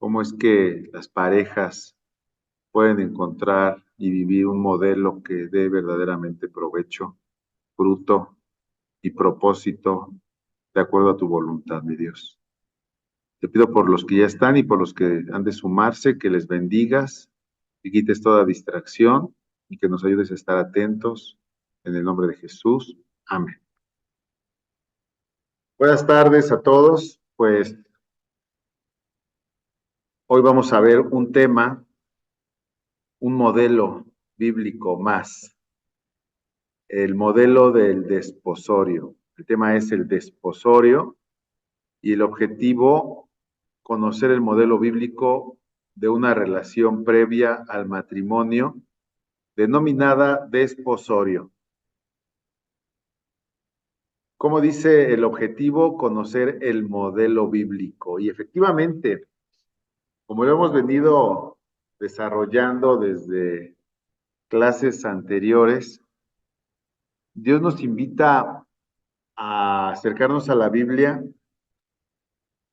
cómo es que las parejas pueden encontrar y vivir un modelo que dé verdaderamente provecho, fruto y propósito de acuerdo a tu voluntad, mi Dios. Te pido por los que ya están y por los que han de sumarse, que les bendigas y quites toda distracción y que nos ayudes a estar atentos en el nombre de Jesús. Amén. Buenas tardes a todos. Pues hoy vamos a ver un tema, un modelo bíblico más, el modelo del desposorio. El tema es el desposorio y el objetivo, conocer el modelo bíblico de una relación previa al matrimonio, denominada desposorio. Como dice el objetivo, conocer el modelo bíblico. Y efectivamente, como lo hemos venido desarrollando desde clases anteriores, Dios nos invita a acercarnos a la Biblia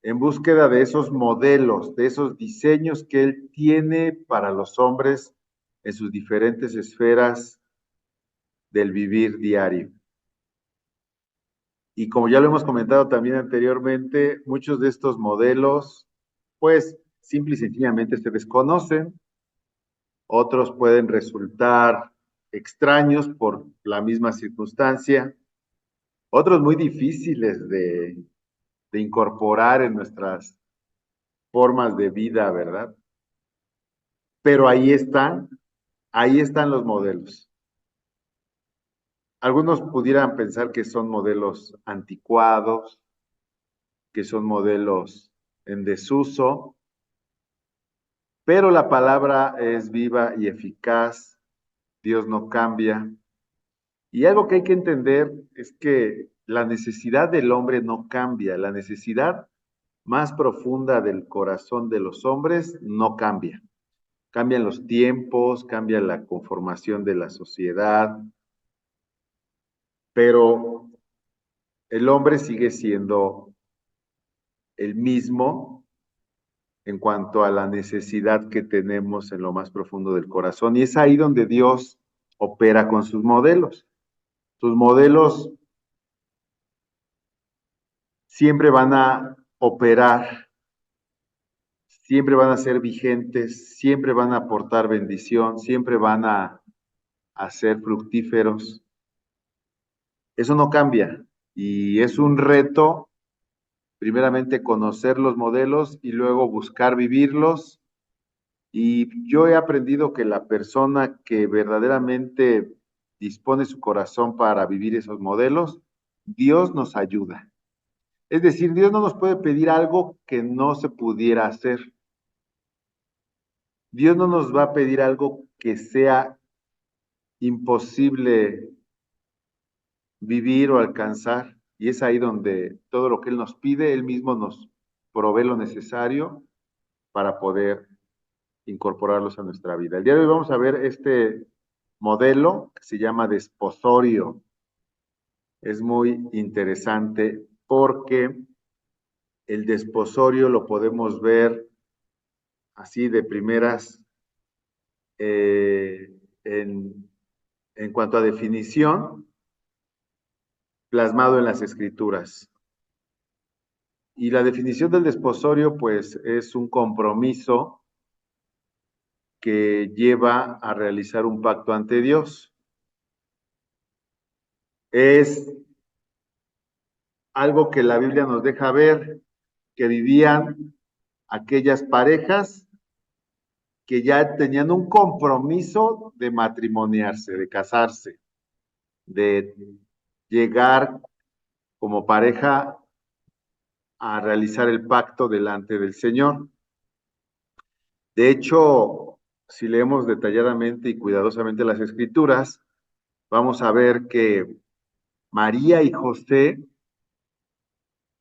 en búsqueda de esos modelos, de esos diseños que Él tiene para los hombres en sus diferentes esferas del vivir diario. Y como ya lo hemos comentado también anteriormente, muchos de estos modelos, pues simple y sencillamente se desconocen, otros pueden resultar extraños por la misma circunstancia, otros muy difíciles de incorporar en nuestras formas de vida, ¿verdad? Pero ahí están los modelos. Algunos pudieran pensar que son modelos anticuados, que son modelos en desuso, pero la palabra es viva y eficaz, Dios no cambia. Y algo que hay que entender es que la necesidad del hombre no cambia, la necesidad más profunda del corazón de los hombres no cambia. Cambian los tiempos, cambia la conformación de la sociedad, pero el hombre sigue siendo el mismo en cuanto a la necesidad que tenemos en lo más profundo del corazón. Y es ahí donde Dios opera con sus modelos. Sus modelos siempre van a operar, siempre van a ser vigentes, siempre van a aportar bendición, siempre van a ser fructíferos. Eso no cambia y es un reto, primeramente conocer los modelos y luego buscar vivirlos. Y yo he aprendido que la persona que verdaderamente dispone su corazón para vivir esos modelos, Dios nos ayuda. Es decir, Dios no nos puede pedir algo que no se pudiera hacer. Dios no nos va a pedir algo que sea imposible vivir o alcanzar. Y es ahí donde todo lo que Él nos pide, Él mismo nos provee lo necesario para poder incorporarlos a nuestra vida. El día de hoy vamos a ver este modelo que se llama desposorio. Es muy interesante porque el desposorio lo podemos ver así de primeras eh, en, en cuanto a definición, plasmado en las escrituras. Y la definición del desposorio, pues, es un compromiso que lleva a realizar un pacto ante Dios. Es algo que la Biblia nos deja ver que vivían aquellas parejas que ya tenían un compromiso de matrimoniarse, de casarse, de llegar como pareja a realizar el pacto delante del Señor. De hecho, si leemos detalladamente y cuidadosamente las escrituras, vamos a ver que María y José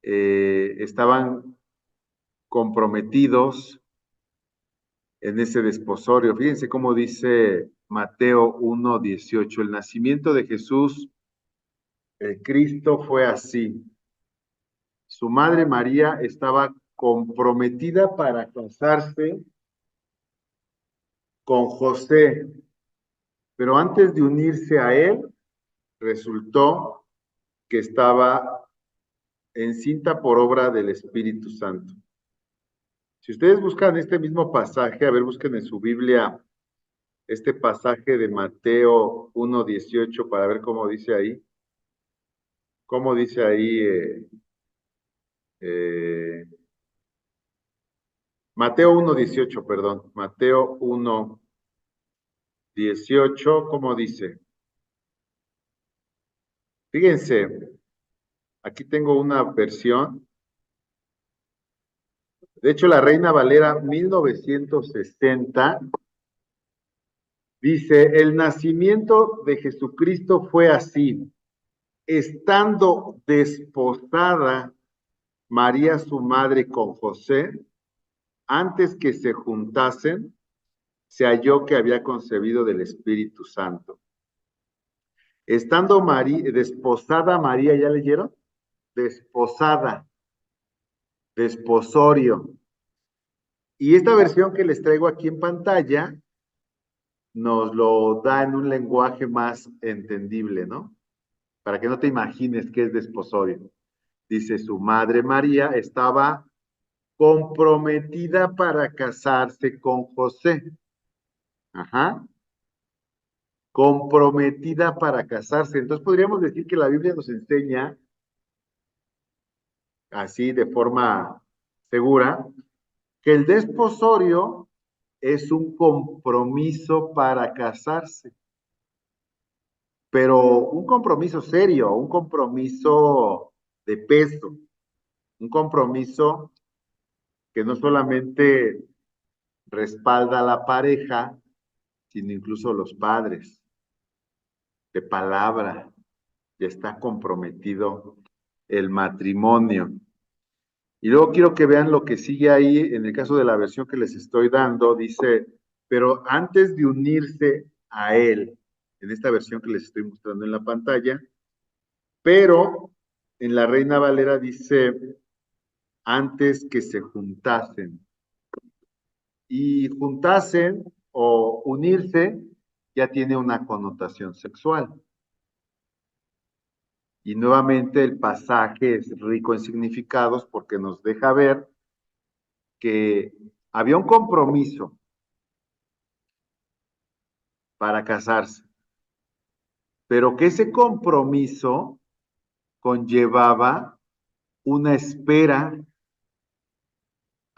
estaban comprometidos en ese desposorio. Fíjense cómo dice Mateo 1:18, el nacimiento de Jesús, el Cristo, fue así. Su madre María estaba comprometida para casarse con José, pero antes de unirse a él, resultó que estaba encinta por obra del Espíritu Santo. Si ustedes buscan este mismo pasaje, a ver, busquen en su Biblia este pasaje de Mateo 1:18 para ver cómo dice ahí. ¿Cómo dice ahí? Eh, Mateo 1:18, perdón. Mateo 1:18, ¿cómo dice? Fíjense, aquí tengo una versión. De hecho, la Reina Valera 1960 dice, el nacimiento de Jesucristo fue así. Estando desposada María su madre con José, antes que se juntasen, se halló que había concebido del Espíritu Santo. Estando desposada María, ¿ya leyeron? Desposada, desposorio. Y esta versión que les traigo aquí en pantalla nos lo da en un lenguaje más entendible, ¿no? Para que no te imagines qué es desposorio. Dice, su madre María estaba comprometida para casarse con José. Ajá. Comprometida para casarse. Entonces podríamos decir que la Biblia nos enseña, así de forma segura, que el desposorio es un compromiso para casarse, pero un compromiso serio, un compromiso de peso, un compromiso que no solamente respalda a la pareja, sino incluso los padres, de palabra, ya está comprometido el matrimonio. Y luego quiero que vean lo que sigue ahí, en el caso de la versión que les estoy dando, dice, pero antes de unirse a él, en esta versión que les estoy mostrando en la pantalla, pero en la Reina Valera dice, antes que se juntasen. Y juntasen o unirse ya tiene una connotación sexual. Y nuevamente el pasaje es rico en significados porque nos deja ver que había un compromiso para casarse, pero que ese compromiso conllevaba una espera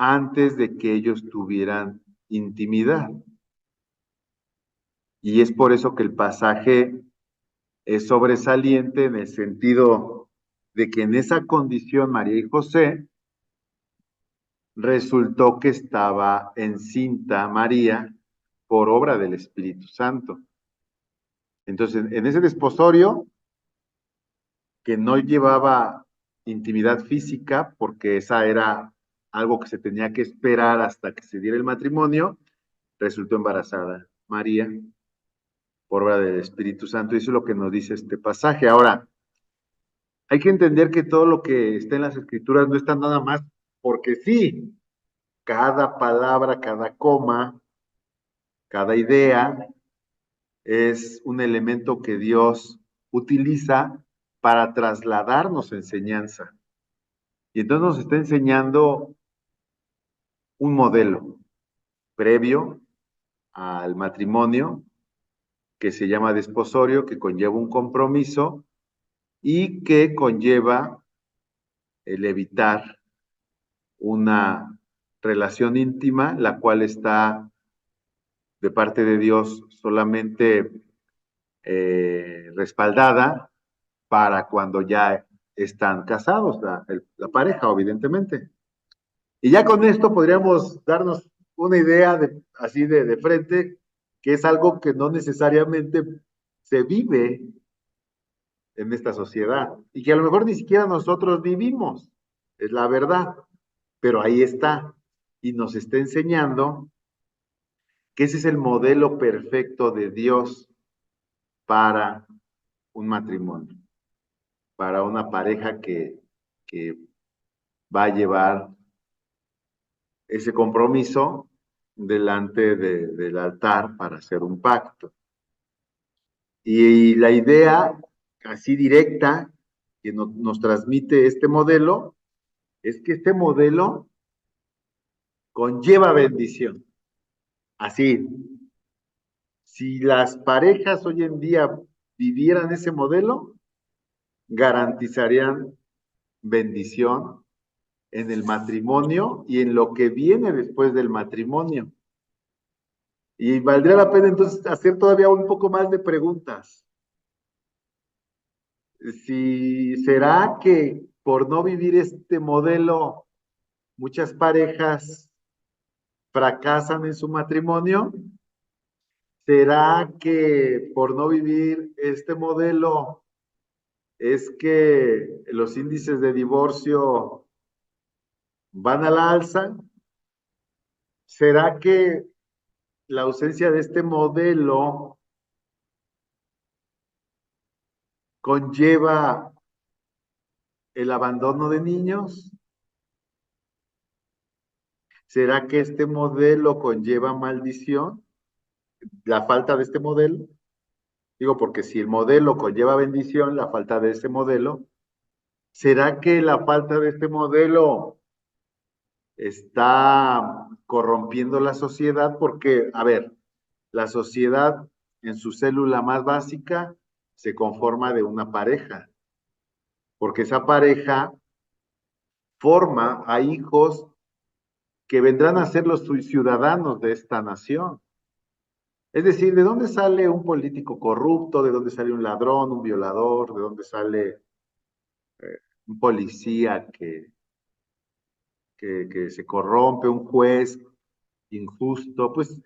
antes de que ellos tuvieran intimidad. Y es por eso que el pasaje es sobresaliente en el sentido de que en esa condición María y José resultó que estaba encinta María por obra del Espíritu Santo. Entonces, en ese desposorio, que no llevaba intimidad física, porque esa era algo que se tenía que esperar hasta que se diera el matrimonio, resultó embarazada María por obra del Espíritu Santo. Y eso es lo que nos dice este pasaje. Ahora, hay que entender que todo lo que está en las Escrituras no está nada más porque sí. Cada palabra, cada coma, cada idea es un elemento que Dios utiliza para trasladarnos enseñanza. Y entonces nos está enseñando un modelo previo al matrimonio que se llama desposorio, que conlleva un compromiso y que conlleva el evitar una relación íntima, la cual está de parte de Dios solamente respaldada para cuando ya están casados, la pareja, evidentemente. Y ya con esto podríamos darnos una idea así de frente, que es algo que no necesariamente se vive en esta sociedad y que a lo mejor ni siquiera nosotros vivimos, es la verdad, pero ahí está y nos está enseñando que ese es el modelo perfecto de Dios para un matrimonio, para una pareja que va a llevar ese compromiso delante del altar para hacer un pacto. Y la idea así directa que nos transmite este modelo es que este modelo conlleva bendición. Así, si las parejas hoy en día vivieran ese modelo, garantizarían bendición en el matrimonio y en lo que viene después del matrimonio. Y valdría la pena entonces hacer todavía un poco más de preguntas. Si será que por no vivir este modelo, muchas parejas fracasan en su matrimonio. ¿Será que por no vivir este modelo es que los índices de divorcio van a la alza? ¿Será que la ausencia de este modelo conlleva el abandono de niños? ¿Será que este modelo conlleva maldición? ¿La falta de este modelo? Digo, porque si el modelo conlleva bendición, la falta de ese modelo, ¿será que la falta de este modelo está corrompiendo la sociedad? Porque, a ver, la sociedad en su célula más básica se conforma de una pareja, porque esa pareja forma a hijos que vendrán a ser los ciudadanos de esta nación. Es decir, ¿de dónde sale un político corrupto? ¿De dónde sale un ladrón, un violador? ¿De dónde sale un policía que se corrompe, un juez injusto? Pues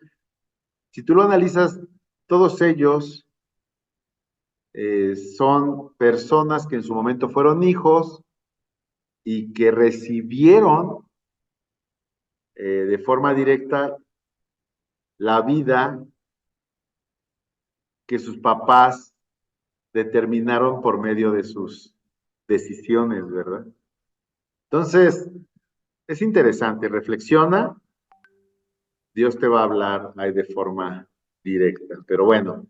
si tú lo analizas, todos ellos son personas que en su momento fueron hijos y que recibieron de forma directa la vida que sus papás determinaron por medio de sus decisiones, ¿verdad? Entonces, es interesante, reflexiona, Dios te va a hablar ahí de forma directa. Pero bueno,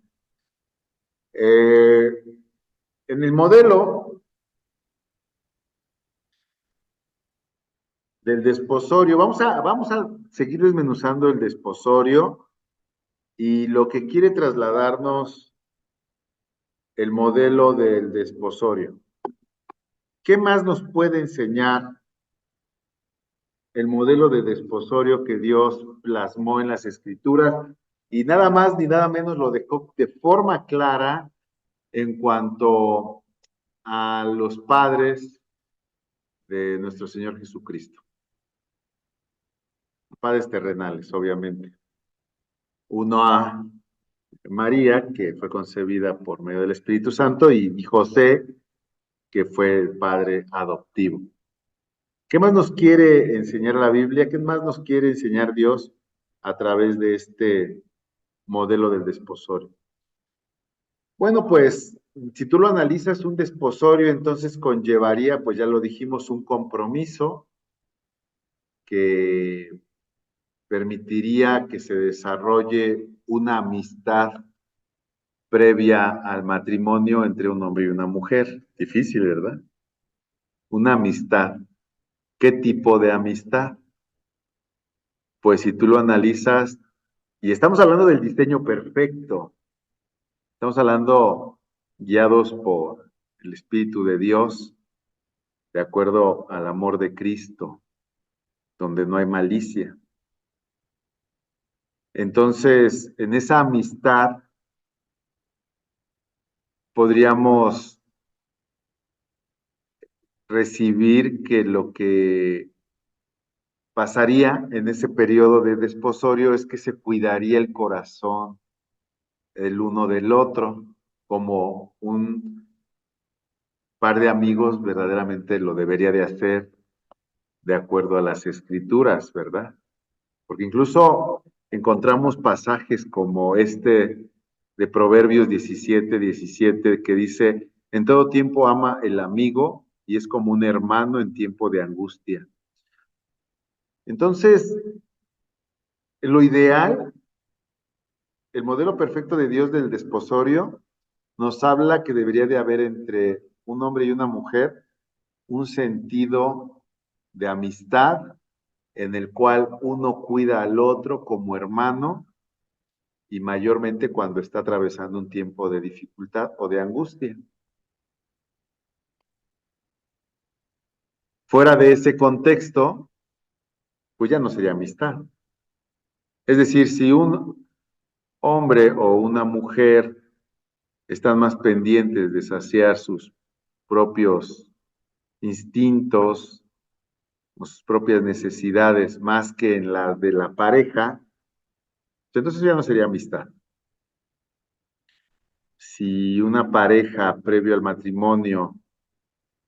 en el modelo del desposorio, vamos a seguir desmenuzando el desposorio y lo que quiere trasladarnos el modelo del desposorio. ¿Qué más nos puede enseñar el modelo de desposorio que Dios plasmó en las Escrituras? Y nada más ni nada menos lo dejó de forma clara en cuanto a los padres de nuestro Señor Jesucristo. Padres terrenales, obviamente. Uno a María, que fue concebida por medio del Espíritu Santo, y José, que fue el padre adoptivo. ¿Qué más nos quiere enseñar la Biblia? ¿Qué más nos quiere enseñar Dios a través de este modelo del desposorio? Bueno, pues si tú lo analizas, un desposorio entonces conllevaría, pues ya lo dijimos, un compromiso que permitiría que se desarrolle una amistad previa al matrimonio entre un hombre y una mujer. Difícil, ¿verdad? Una amistad. ¿Qué tipo de amistad? Pues si tú lo analizas, y estamos hablando del diseño perfecto, estamos hablando guiados por el Espíritu de Dios, de acuerdo al amor de Cristo, donde no hay malicia. Entonces, en esa amistad podríamos recibir que lo que pasaría en ese periodo de desposorio es que se cuidaría el corazón el uno del otro, como un par de amigos verdaderamente lo debería de hacer de acuerdo a las escrituras, ¿verdad? Porque incluso encontramos pasajes como este de Proverbios 17:17 que dice, en todo tiempo ama el amigo y es como un hermano en tiempo de angustia. Entonces, lo ideal, el modelo perfecto de Dios del desposorio, nos habla que debería de haber entre un hombre y una mujer un sentido de amistad en el cual uno cuida al otro como hermano y mayormente cuando está atravesando un tiempo de dificultad o de angustia. Fuera de ese contexto, pues ya no sería amistad. Es decir, si un hombre o una mujer están más pendientes de saciar sus propios instintos, sus propias necesidades, más que en la de la pareja, entonces ya no sería amistad. Si una pareja previo al matrimonio,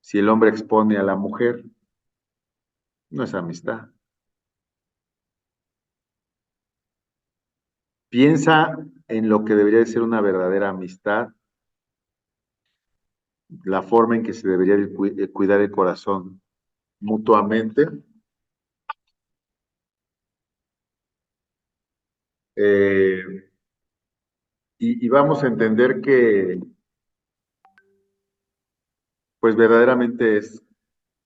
si el hombre expone a la mujer, no es amistad. Piensa en lo que debería de ser una verdadera amistad, la forma en que se debería de cuidar el corazón mutuamente. eh, y vamos a entender que pues verdaderamente es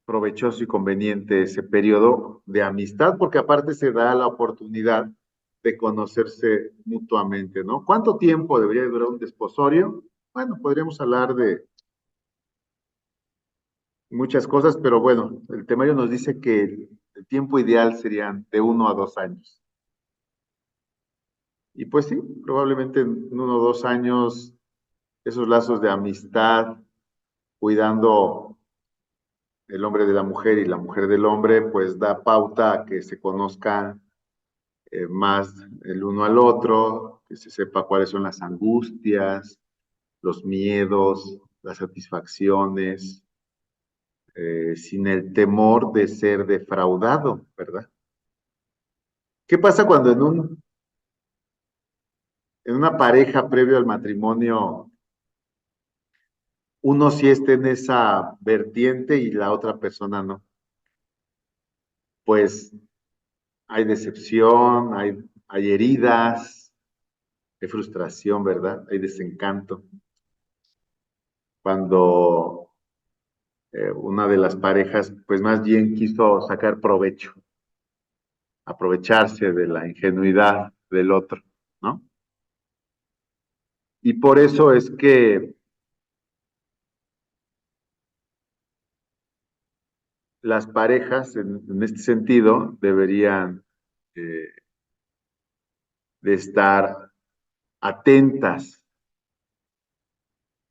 provechoso y conveniente ese periodo de amistad, porque aparte se da la oportunidad de conocerse mutuamente, ¿no? ¿Cuánto tiempo debería durar un desposorio? Bueno, podríamos hablar de muchas cosas, pero bueno, el temario nos dice que el tiempo ideal serían de 1 a 2 años. Y pues sí, probablemente en 1 o 2 años esos lazos de amistad, cuidando el hombre de la mujer y la mujer del hombre, pues da pauta a que se conozcan más el uno al otro, que se sepa cuáles son las angustias, los miedos, las satisfacciones, sin el temor de ser defraudado, ¿verdad? ¿Qué pasa cuando en una pareja previo al matrimonio uno sí está en esa vertiente y la otra persona no? Pues hay decepción, hay heridas, hay frustración, ¿verdad? Hay desencanto. Cuando una de las parejas, pues más bien quiso sacar provecho, aprovecharse de la ingenuidad del otro, ¿no? Y por eso es que las parejas, en este sentido, deberían eh, de estar atentas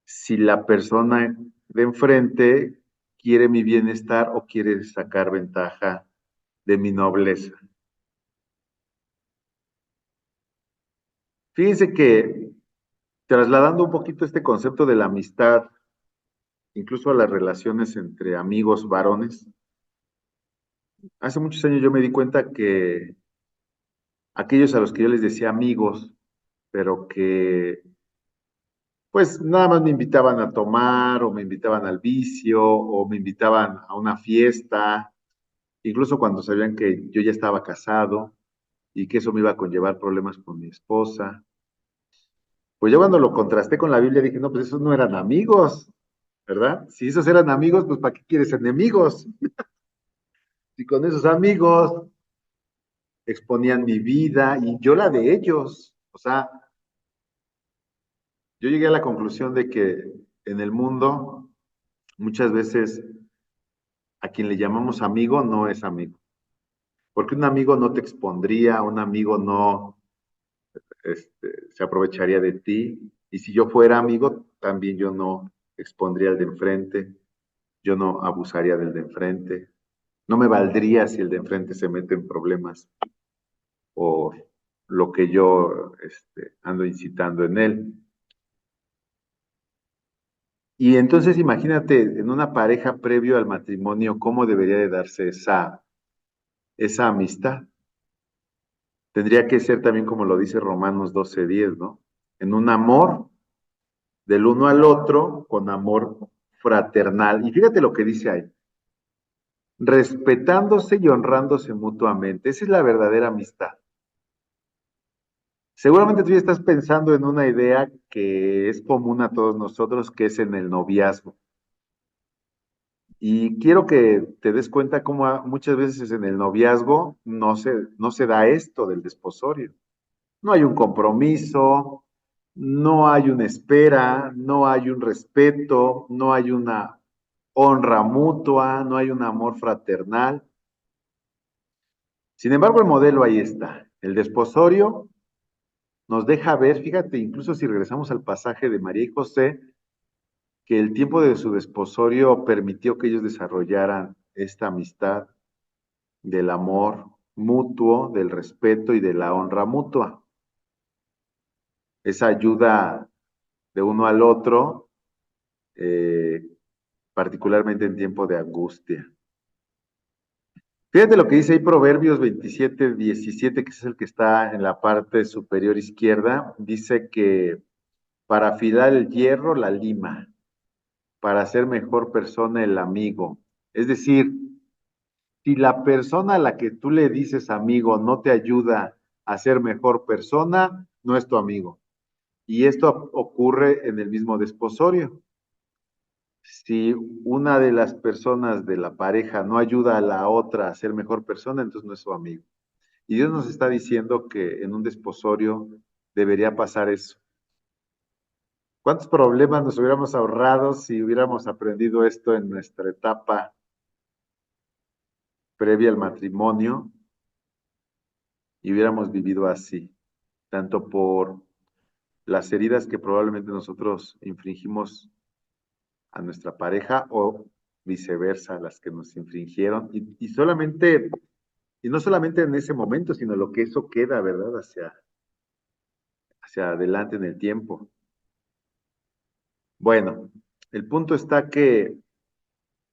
si la persona de enfrente quiere mi bienestar o quiere sacar ventaja de mi nobleza. Fíjense que trasladando un poquito este concepto de la amistad, incluso a las relaciones entre amigos varones, hace muchos años yo me di cuenta que aquellos a los que yo les decía amigos, pero que pues nada más me invitaban a tomar o me invitaban al vicio o me invitaban a una fiesta, incluso cuando sabían que yo ya estaba casado y que eso me iba a conllevar problemas con mi esposa. Pues yo cuando lo contrasté con la Biblia dije, no, pues esos no eran amigos, ¿verdad? Si esos eran amigos, pues ¿para qué quieres enemigos? Si con esos amigos exponían mi vida y yo la de ellos. O sea, yo llegué a la conclusión de que en el mundo muchas veces a quien le llamamos amigo no es amigo. Porque un amigo no te expondría, un amigo no se aprovecharía de ti. Y si yo fuera amigo, también yo no expondría al de enfrente, yo no abusaría del de enfrente. No me valdría si el de enfrente se mete en problemas por lo que yo ando incitando en él. Y entonces imagínate en una pareja previo al matrimonio, cómo debería de darse esa amistad. Tendría que ser también como lo dice Romanos 12:10, ¿no? En un amor del uno al otro, con amor fraternal. Y fíjate lo que dice ahí. respetándose y honrándose mutuamente. Esa es la verdadera amistad. Seguramente tú ya estás pensando en una idea que es común a todos nosotros, que es en el noviazgo. Y quiero que te des cuenta cómo muchas veces en el noviazgo no se da esto del desposorio. No hay un compromiso, no hay una espera, no hay un respeto, no hay una honra mutua, no hay un amor fraternal. Sin embargo, el modelo ahí está. El desposorio nos deja ver, fíjate, incluso si regresamos al pasaje de María y José, que el tiempo de su desposorio permitió que ellos desarrollaran esta amistad del amor mutuo, del respeto y de la honra mutua. Esa ayuda de uno al otro, eh, particularmente en tiempo de angustia. Fíjate lo que dice ahí Proverbios 27, 17, que es el que está en la parte superior izquierda. Dice que para afilar el hierro, la lima, para ser mejor persona, el amigo. Es decir, si la persona a la que tú le dices amigo no te ayuda a ser mejor persona, no es tu amigo. Y esto ocurre en el mismo desposorio. Si una de las personas de la pareja no ayuda a la otra a ser mejor persona, entonces no es su amigo. Y Dios nos está diciendo que en un desposorio debería pasar eso. ¿Cuántos problemas nos hubiéramos ahorrado si hubiéramos aprendido esto en nuestra etapa previa al matrimonio y hubiéramos vivido así? Tanto por las heridas que probablemente nosotros infringimos a nuestra pareja o viceversa, las que nos infringieron. Y no solamente en ese momento, sino lo que eso queda, ¿verdad? Hacia adelante en el tiempo. Bueno, el punto está que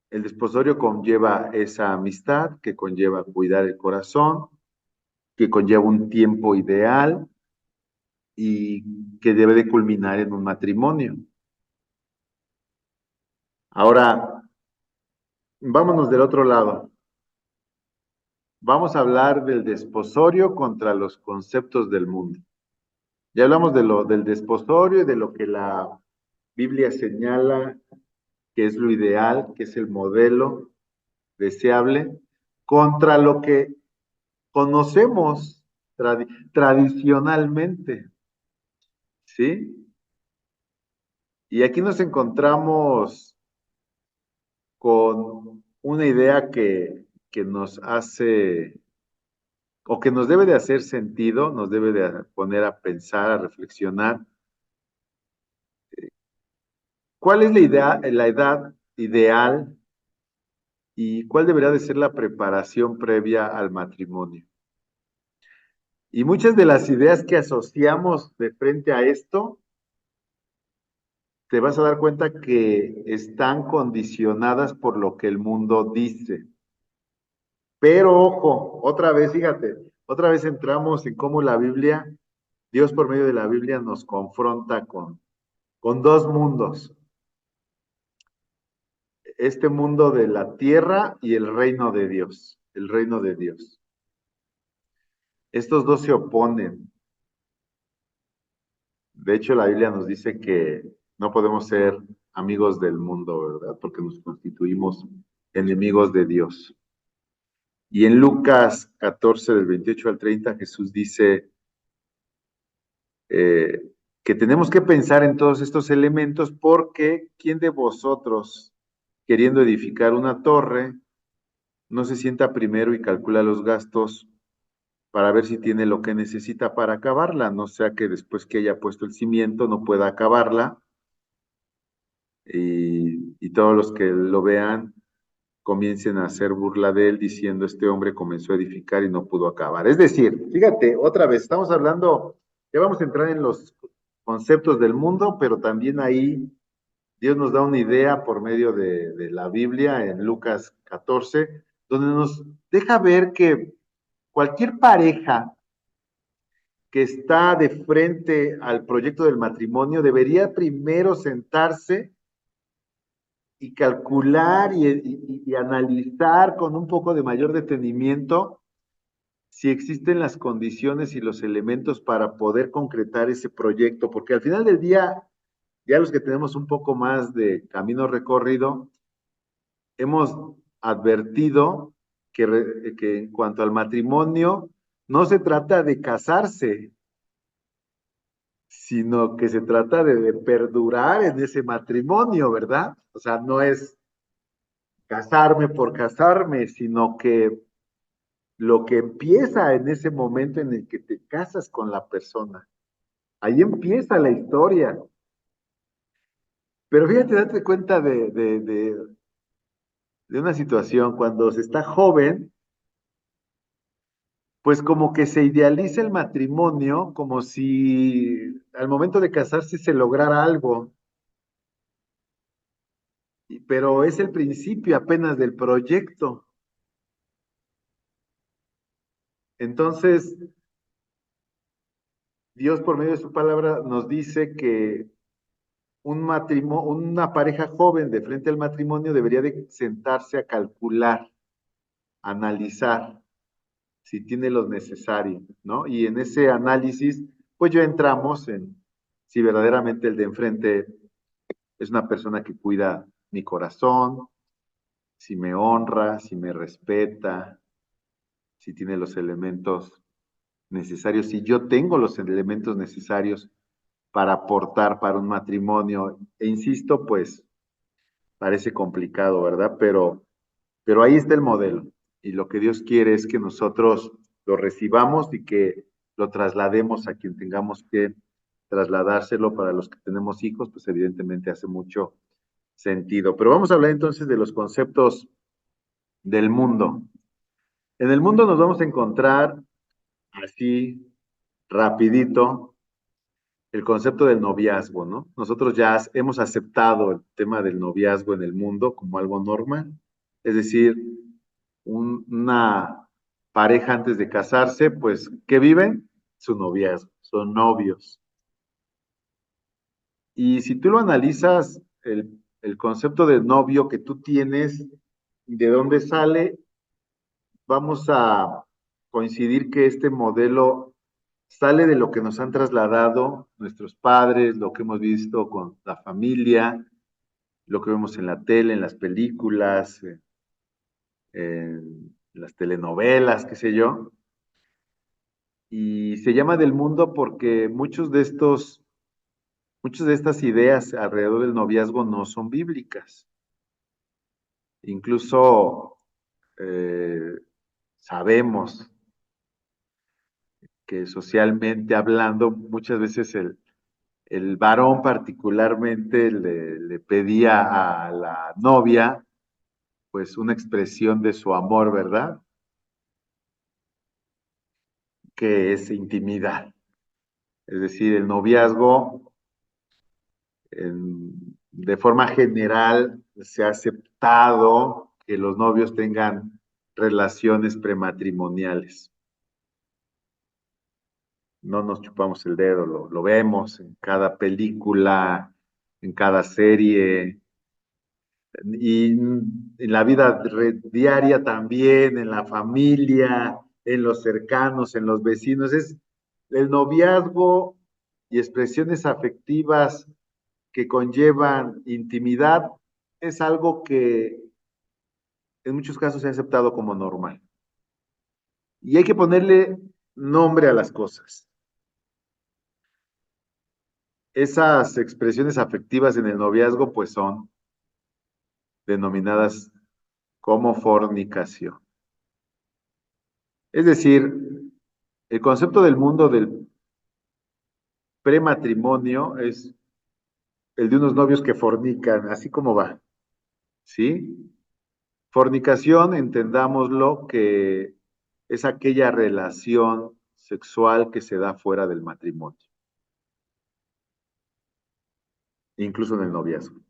el desposorio conlleva esa amistad, que conlleva cuidar el corazón, que conlleva un tiempo ideal y que debe de culminar en un matrimonio. Ahora, vámonos del otro lado. Vamos a hablar del desposorio contra los conceptos del mundo. Ya hablamos del desposorio y de lo que la Biblia señala que es lo ideal, que es el modelo deseable, contra lo que conocemos tradicionalmente, ¿sí? Y aquí nos encontramos con una idea que nos hace, o que nos debe de hacer sentido, nos debe de poner a pensar, a reflexionar. ¿Cuál es la edad ideal y cuál debería de ser la preparación previa al matrimonio? Y muchas de las ideas que asociamos de frente a esto, te vas a dar cuenta que están condicionadas por lo que el mundo dice. Pero ojo, otra vez, fíjate, otra vez entramos en cómo la Biblia, Dios por medio de la Biblia nos confronta con dos mundos. Este mundo de la tierra y el reino de Dios, el reino de Dios. Estos dos se oponen. De hecho, la Biblia nos dice que no podemos ser amigos del mundo, ¿verdad? Porque nos constituimos enemigos de Dios. Y en Lucas 14, del 28 al 30, Jesús dice eh, que tenemos que pensar en todos estos elementos porque ¿quién de vosotros, queriendo edificar una torre, no se sienta primero y calcula los gastos para ver si tiene lo que necesita para acabarla? No sea que después que haya puesto el cimiento no pueda acabarla y todos los que lo vean comiencen a hacer burla de él diciendo este hombre comenzó a edificar y no pudo acabar. Es decir, fíjate, otra vez, estamos hablando, ya vamos a entrar en los conceptos del mundo, pero también ahí Dios nos da una idea por medio de la Biblia en Lucas 14, donde nos deja ver que cualquier pareja que está de frente al proyecto del matrimonio debería primero sentarse y calcular y analizar con un poco de mayor detenimiento si existen las condiciones y los elementos para poder concretar ese proyecto, porque al final del día, ya los que tenemos un poco más de camino recorrido, hemos advertido que en cuanto al matrimonio, no se trata de casarse, sino que se trata de perdurar en ese matrimonio, ¿verdad? O sea, no es casarme por casarme, sino que lo que empieza en ese momento en el que te casas con la persona, ahí empieza la historia. Pero fíjate, date cuenta de una situación, cuando se está joven, pues como que se idealiza el matrimonio como si al momento de casarse se lograra algo, pero es el principio apenas del proyecto. Entonces, Dios por medio de su palabra nos dice que una pareja joven de frente al matrimonio debería de sentarse a calcular, analizar si tiene lo necesario, ¿no? Y en ese análisis, pues ya entramos en si verdaderamente el de enfrente es una persona que cuida mi corazón, si me honra, si me respeta, si tiene los elementos necesarios, si yo tengo los elementos necesarios para aportar para un matrimonio. E insisto, pues parece complicado, ¿verdad? Pero ahí está el modelo. Y lo que Dios quiere es que nosotros lo recibamos y que lo traslademos a quien tengamos que trasladárselo. Para los que tenemos hijos, pues evidentemente hace mucho sentido. Pero vamos a hablar entonces de los conceptos del mundo. En el mundo nos vamos a encontrar así rapidito el concepto del noviazgo, ¿no? Nosotros ya hemos aceptado el tema del noviazgo en el mundo como algo normal, es decir, una pareja antes de casarse, pues, ¿qué viven? Su noviazgo, son novios. Y si tú lo analizas, el concepto de novio que tú tienes, ¿de dónde sale? Vamos a coincidir que este modelo sale de lo que nos han trasladado nuestros padres, lo que hemos visto con la familia, lo que vemos en la tele, en las películas, en las telenovelas, qué sé yo. Y se llama del mundo porque muchas de estas ideas alrededor del noviazgo no son bíblicas. Incluso eh, sabemos que socialmente hablando, muchas veces el varón particularmente le pedía a la novia pues una expresión de su amor, ¿verdad? Que es intimidad. Es decir, el noviazgo de forma general se ha aceptado que los novios tengan relaciones prematrimoniales. No nos chupamos el dedo, lo vemos en cada película, en cada serie, y en la vida diaria también, en la familia, en los cercanos, en los vecinos. Es el noviazgo y expresiones afectivas que conllevan intimidad, es algo que en muchos casos se ha aceptado como normal. Y hay que ponerle nombre a las cosas. Esas expresiones afectivas en el noviazgo pues son denominadas como fornicación. Es decir, el concepto del mundo del prematrimonio es el de unos novios que fornican, así como va, ¿sí? Fornicación, entendámoslo, que es aquella relación sexual que se da fuera del matrimonio, incluso en el noviazgo.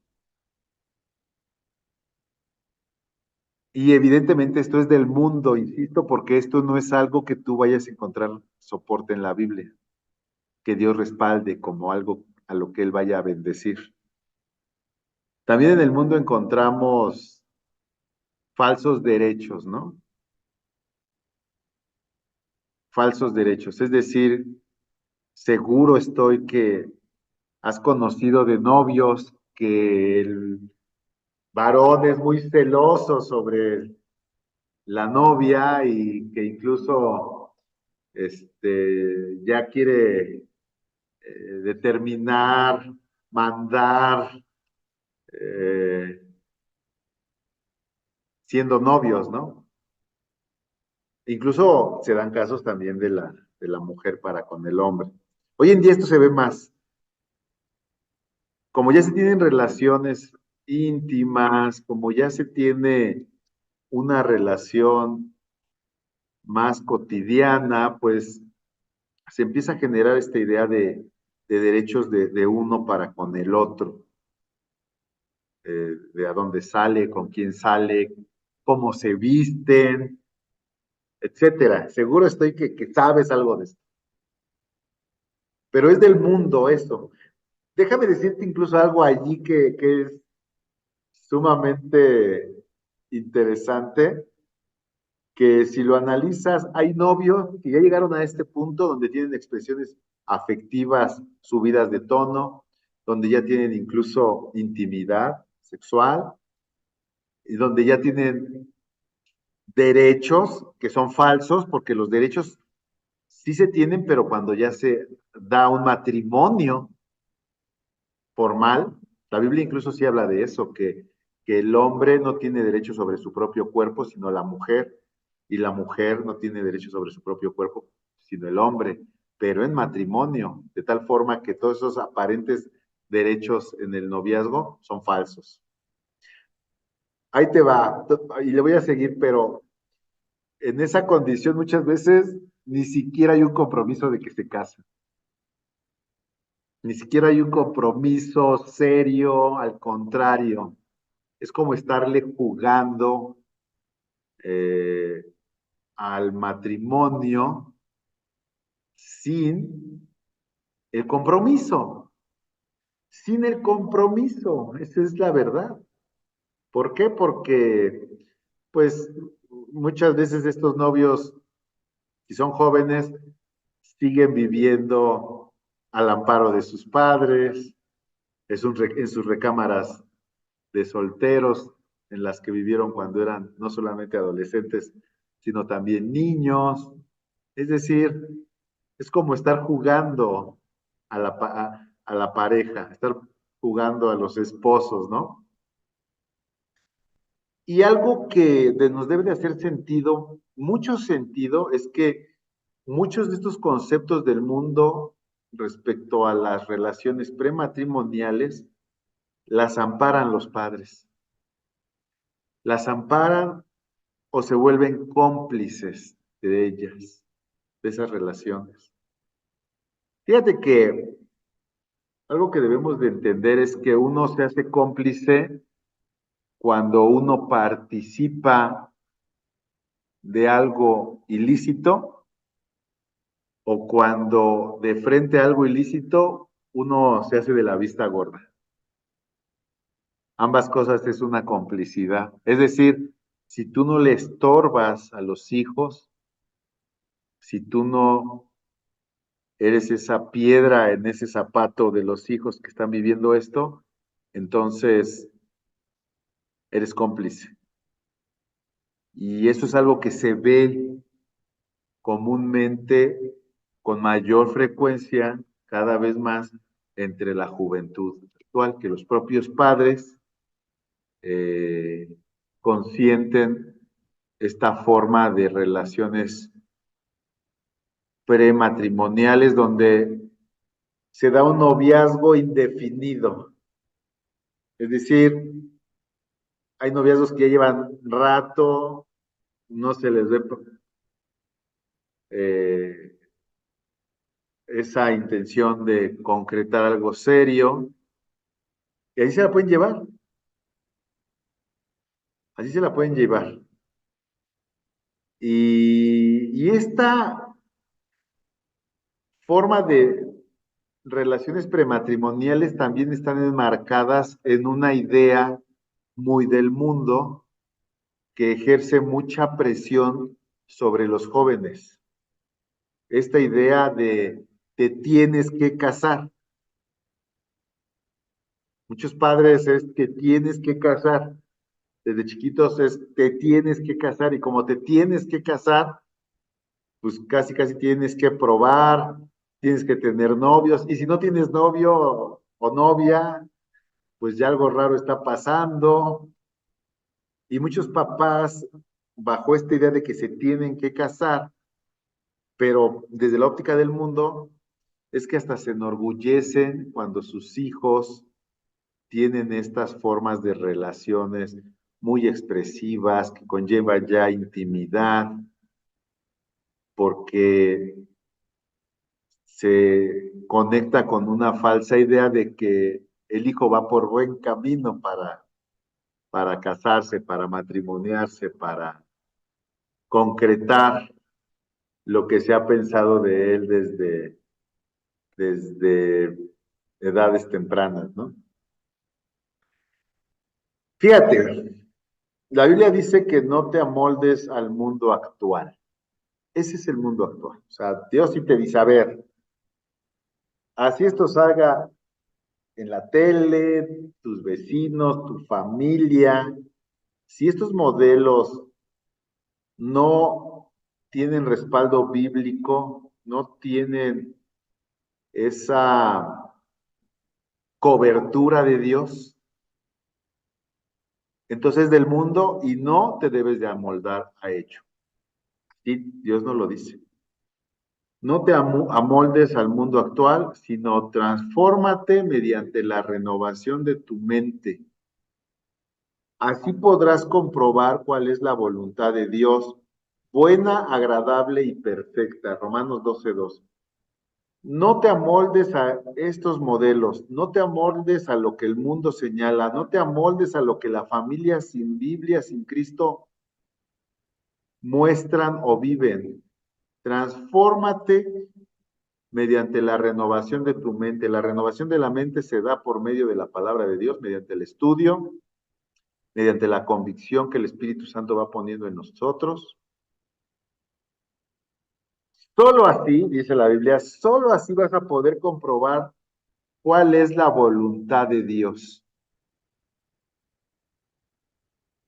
Y evidentemente esto es del mundo, insisto, porque esto no es algo que tú vayas a encontrar soporte en la Biblia, que Dios respalde como algo a lo que Él vaya a bendecir. También en el mundo encontramos falsos derechos, ¿no? Falsos derechos. Es decir, seguro estoy que has conocido de novios que el varón es muy celoso sobre la novia y que incluso ya quiere determinar, mandar, eh, siendo novios, ¿no? Incluso se dan casos también de la mujer para con el hombre. Hoy en día esto se ve más. Como ya se tienen relaciones íntimas, como ya se tiene una relación más cotidiana, pues se empieza a generar esta idea de derechos de uno para con el otro, de a dónde sale, con quién sale, cómo se visten, etcétera. Seguro estoy que sabes algo de esto. Pero es del mundo eso. Déjame decirte incluso algo allí que es sumamente interesante, que si lo analizas, hay novios que ya llegaron a este punto donde tienen expresiones afectivas subidas de tono, donde ya tienen incluso intimidad sexual, y donde ya tienen derechos que son falsos, porque los derechos sí se tienen, pero cuando ya se da un matrimonio formal, la Biblia incluso sí habla de eso, que el hombre no tiene derecho sobre su propio cuerpo, sino la mujer, y la mujer no tiene derecho sobre su propio cuerpo, sino el hombre, pero en matrimonio, de tal forma que todos esos aparentes derechos en el noviazgo son falsos. Ahí te va, y le voy a seguir, pero en esa condición muchas veces ni siquiera hay un compromiso de que se casen. Ni siquiera hay un compromiso serio, al contrario, es como estarle jugando eh, al matrimonio sin el compromiso, sin el compromiso, esa es la verdad. ¿Por qué? Porque, pues, muchas veces estos novios, si son jóvenes, siguen viviendo al amparo de sus padres, en sus recámaras de solteros en las que vivieron cuando eran no solamente adolescentes, sino también niños. Es decir, es como estar jugando a la pareja, estar jugando a los esposos, ¿no? Y algo que nos debe de hacer sentido, mucho sentido, es que muchos de estos conceptos del mundo respecto a las relaciones prematrimoniales las amparan los padres, las amparan o se vuelven cómplices de ellas, de esas relaciones. Fíjate que algo que debemos de entender es que uno se hace cómplice cuando uno participa de algo ilícito o cuando de frente a algo ilícito uno se hace de la vista gorda. Ambas cosas es una complicidad. Es decir, si tú no le estorbas a los hijos, si tú no eres esa piedra en ese zapato de los hijos que están viviendo esto, entonces eres cómplice. Y eso es algo que se ve comúnmente con mayor frecuencia, cada vez más, entre la juventud actual, que los propios padres eh, consienten esta forma de relaciones prematrimoniales donde se da un noviazgo indefinido. Es decir, hay noviazgos que ya llevan rato, no se les ve eh, esa intención de concretar algo serio, y ahí se la pueden llevar, así se la pueden llevar. Y esta forma relaciones prematrimoniales también están enmarcadas en una idea muy del mundo que ejerce mucha presión sobre los jóvenes. Esta idea de te tienes que casar. Muchos padres es te tienes que casar. Desde chiquitos es te tienes que casar y como te tienes que casar, pues casi casi tienes que probar, tienes que tener novios y si no tienes novio o novia, pues ya algo raro está pasando. Y muchos papás, bajo esta idea de que se tienen que casar, pero desde la óptica del mundo, es que hasta se enorgullecen cuando sus hijos tienen estas formas de relaciones muy expresivas que conllevan ya intimidad, porque se conecta con una falsa idea de que el hijo va por buen camino para casarse, para matrimoniarse, para concretar lo que se ha pensado de él desde edades tempranas, ¿no? Fíjate, la Biblia dice que no te amoldes al mundo actual. Ese es el mundo actual. O sea, Dios sí te dice, a ver, así esto salga en la tele, tus vecinos, tu familia, si estos modelos no tienen respaldo bíblico, no tienen esa cobertura de Dios, entonces del mundo y no te debes de amoldar a ello. Y Dios no lo dice. No te amoldes al mundo actual, sino transfórmate mediante la renovación de tu mente. Así podrás comprobar cuál es la voluntad de Dios, buena, agradable y perfecta. Romanos 12:2. No te amoldes a estos modelos, no te amoldes a lo que el mundo señala, no te amoldes a lo que la familia sin Biblia, sin Cristo muestran o viven. Transfórmate mediante la renovación de tu mente. La renovación de la mente se da por medio de la palabra de Dios, mediante el estudio, mediante la convicción que el Espíritu Santo va poniendo en nosotros. Solo así, dice la Biblia, solo así vas a poder comprobar cuál es la voluntad de Dios,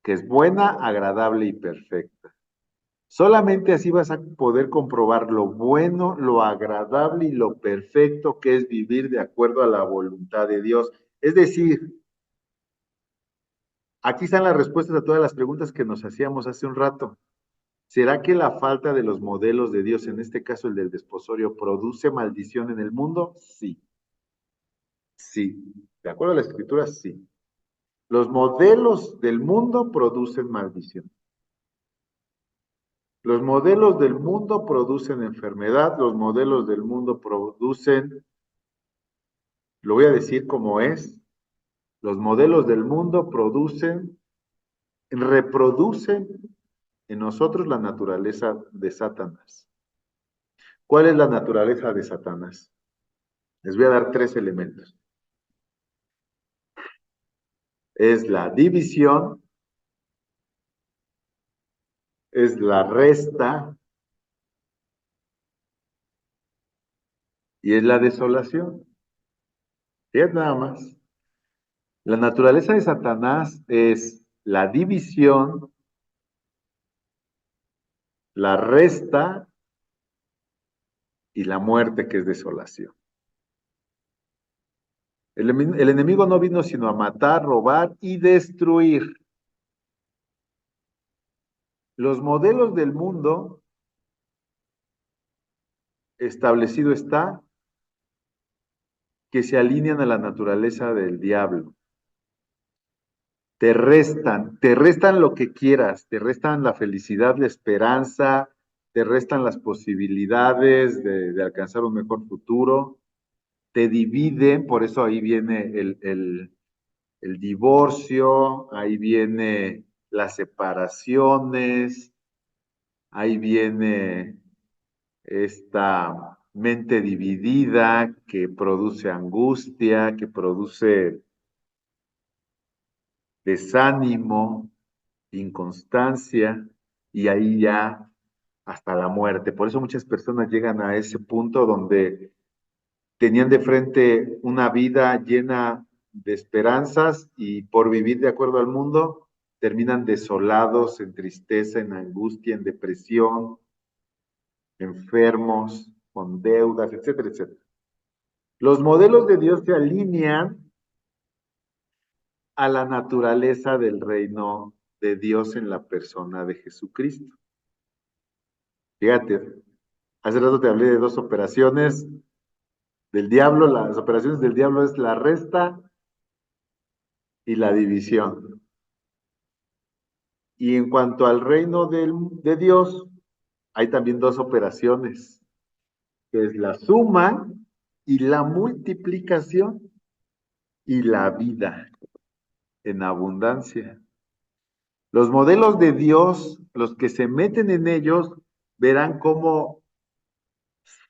que es buena, agradable y perfecta. Solamente así vas a poder comprobar lo bueno, lo agradable y lo perfecto que es vivir de acuerdo a la voluntad de Dios. Es decir, aquí están las respuestas a todas las preguntas que nos hacíamos hace un rato. ¿Será que la falta de los modelos de Dios, en este caso el del desposorio, produce maldición en el mundo? Sí, sí. De acuerdo a la escritura, sí. Los modelos del mundo producen maldición. Los modelos del mundo producen enfermedad, los modelos del mundo producen, lo voy a decir como es, los modelos del mundo producen, reproducen en nosotros la naturaleza de Satanás. ¿Cuál es la naturaleza de Satanás? Les voy a dar tres elementos. Es la división, es la resta y es la desolación. Fíjate nada más. La naturaleza de Satanás es la división, la resta y la muerte, que es desolación. El enemigo no vino sino a matar, robar y destruir. Los modelos del mundo establecido está que se alinean a la naturaleza del diablo. Te restan lo que quieras, te restan la felicidad, la esperanza, te restan las posibilidades de alcanzar un mejor futuro, te dividen, por eso ahí viene el divorcio, ahí viene las separaciones, ahí viene esta mente dividida, que produce angustia, que produce desánimo, inconstancia, y ahí ya hasta la muerte. Por eso muchas personas llegan a ese punto donde tenían de frente una vida llena de esperanzas y por vivir de acuerdo al mundo, terminan desolados, en tristeza, en angustia, en depresión, enfermos, con deudas, etcétera, etcétera. Los modelos de Dios se alinean a la naturaleza del reino de Dios en la persona de Jesucristo. Fíjate, hace rato te hablé de dos operaciones del diablo. Las operaciones del diablo es la resta y la división. Y en cuanto al reino de Dios, hay también dos operaciones, que es la suma y la multiplicación y la vida en abundancia. Los modelos de Dios, los que se meten en ellos, verán cómo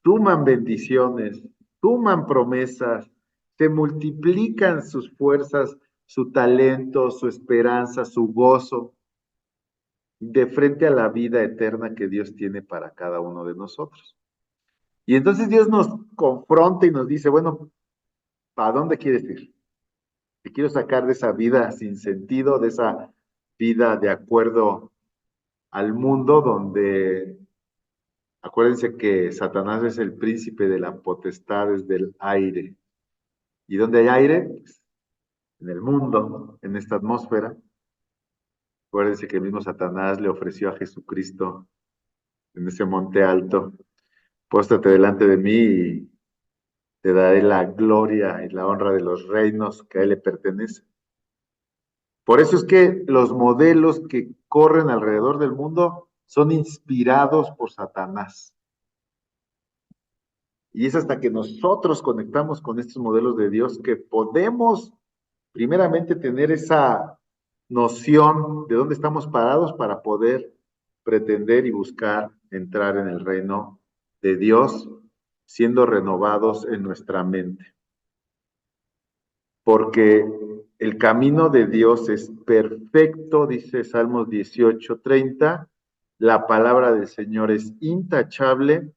suman bendiciones, suman promesas, se multiplican sus fuerzas, su talento, su esperanza, su gozo, de frente a la vida eterna que Dios tiene para cada uno de nosotros. Y entonces Dios nos confronta y nos dice, bueno, ¿para dónde quieres ir? Te quiero sacar de esa vida sin sentido, de esa vida de acuerdo al mundo donde, acuérdense que Satanás es el príncipe de la potestad del aire. ¿Y dónde hay aire? Pues, en el mundo, en esta atmósfera. Acuérdense que el mismo Satanás le ofreció a Jesucristo en ese monte alto, póstrate delante de mí y te daré la gloria y la honra de los reinos que a él le pertenecen. Por eso es que los modelos que corren alrededor del mundo son inspirados por Satanás. Y es hasta que nosotros conectamos con estos modelos de Dios que podemos primeramente tener esa noción de dónde estamos parados para poder pretender y buscar entrar en el reino de Dios, siendo renovados en nuestra mente. Porque el camino de Dios es perfecto, dice Salmos 18:30, la palabra del Señor es intachable,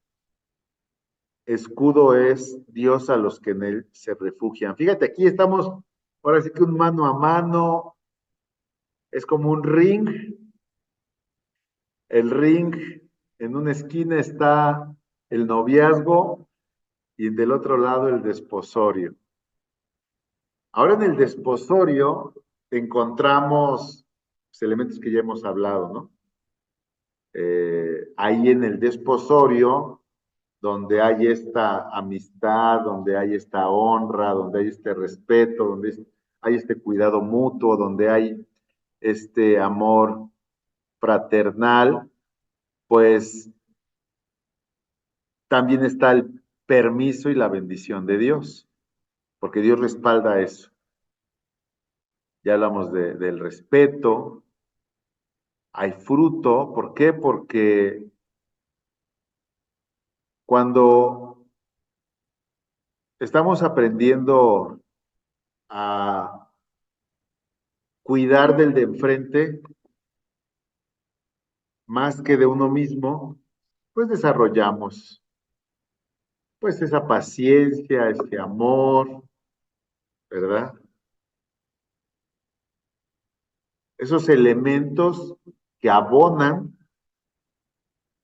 escudo es Dios a los que en él se refugian. Fíjate, aquí estamos, ahora sí que un mano a mano, es como un ring. El ring, en una esquina está el noviazgo y del otro lado el desposorio. Ahora en el desposorio encontramos los elementos que ya hemos hablado, ¿no? Ahí en el desposorio, donde hay esta amistad, donde hay esta honra, donde hay este respeto, donde hay este cuidado mutuo, donde hay este amor fraternal, pues también está el permiso y la bendición de Dios, porque Dios respalda eso. Ya hablamos del respeto, hay fruto, ¿por qué? Porque cuando estamos aprendiendo a cuidar del de enfrente más que de uno mismo, pues desarrollamos pues esa paciencia, ese amor, ¿verdad? Esos elementos que abonan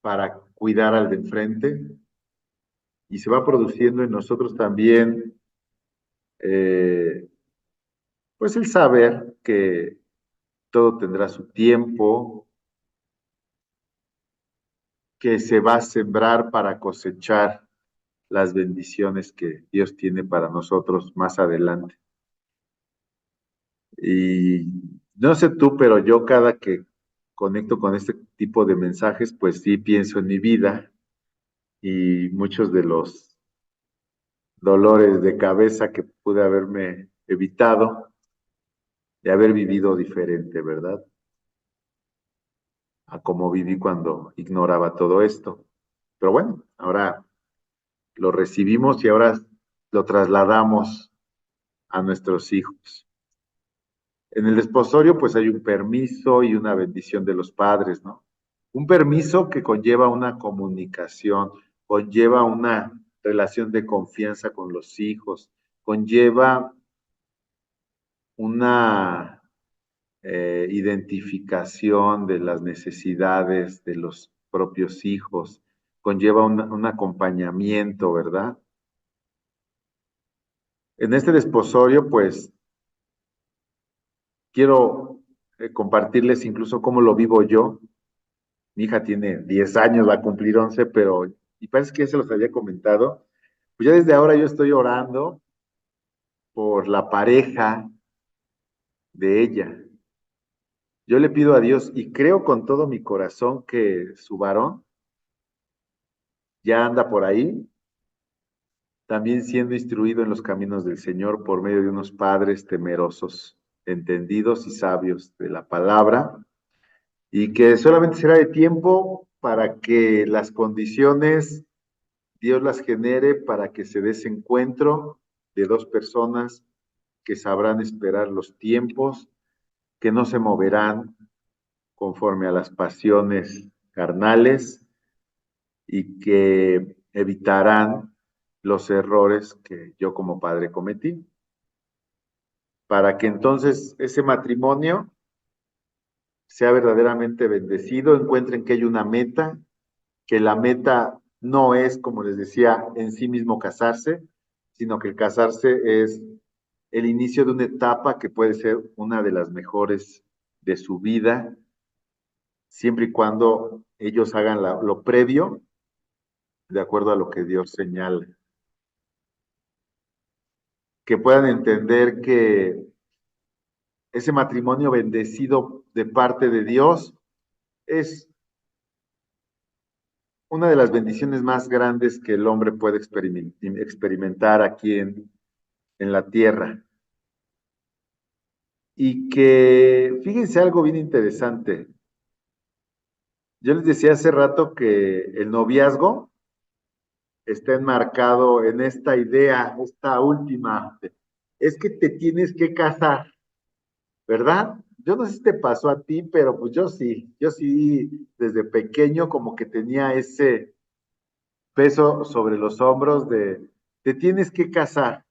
para cuidar al de enfrente y se va produciendo en nosotros también, eh, pues el saber que todo tendrá su tiempo, que se va a sembrar para cosechar las bendiciones que Dios tiene para nosotros más adelante. Y no sé tú, pero yo cada que conecto con este tipo de mensajes, pues sí pienso en mi vida y muchos de los dolores de cabeza que pude haberme evitado de haber vivido diferente, ¿verdad? A cómo viví cuando ignoraba todo esto. Pero bueno, ahora lo recibimos y ahora lo trasladamos a nuestros hijos. En el desposorio, pues hay un permiso y una bendición de los padres, ¿no? Un permiso que conlleva una comunicación, conlleva una relación de confianza con los hijos, conlleva una identificación de las necesidades de los propios hijos, conlleva un acompañamiento, ¿verdad? En este desposorio, pues, quiero compartirles incluso cómo lo vivo yo. Mi hija tiene 10 años, va a cumplir 11, pero, y parece que ya se los había comentado, pues ya desde ahora yo estoy orando por la pareja de ella. Yo le pido a Dios y creo con todo mi corazón que su varón ya anda por ahí, también siendo instruido en los caminos del Señor por medio de unos padres temerosos, entendidos y sabios de la palabra, y que solamente será de tiempo para que las condiciones Dios las genere para que se dé ese encuentro de dos personas que sabrán esperar los tiempos, que no se moverán conforme a las pasiones carnales y que evitarán los errores que yo como padre cometí, para que entonces ese matrimonio sea verdaderamente bendecido, encuentren que hay una meta, que la meta no es, como les decía, en sí mismo casarse, sino que el casarse es el inicio de una etapa que puede ser una de las mejores de su vida, siempre y cuando ellos hagan lo previo de acuerdo a lo que Dios señala. Que puedan entender que ese matrimonio bendecido de parte de Dios es una de las bendiciones más grandes que el hombre puede experimentar aquí en la tierra. Y que, fíjense algo bien interesante. Yo les decía hace rato que el noviazgo está enmarcado en esta idea, esta última, es que te tienes que casar, ¿verdad? Yo no sé si te pasó a ti, pero pues yo sí, desde pequeño como que tenía ese peso sobre los hombros de, te tienes que casar.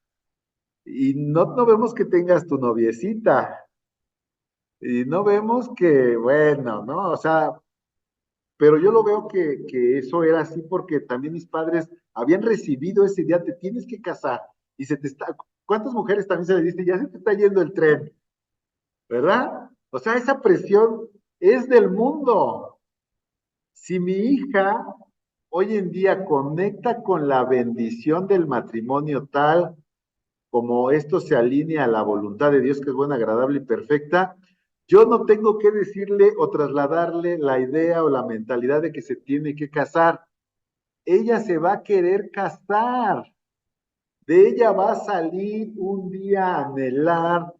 Y no vemos que tengas tu noviecita, y no vemos que, bueno, ¿no? O sea, pero yo lo veo que eso era así porque también mis padres habían recibido ese día, te tienes que casar, y se te está, ¿cuántas mujeres también se les dice, ya se te está yendo el tren, ¿verdad? O sea, esa presión es del mundo. Si mi hija hoy en día conecta con la bendición del matrimonio tal como esto se alinea a la voluntad de Dios, que es buena, agradable y perfecta, yo no tengo que decirle o trasladarle la idea o la mentalidad de que se tiene que casar. Ella se va a querer casar. De ella va a salir un día a anhelar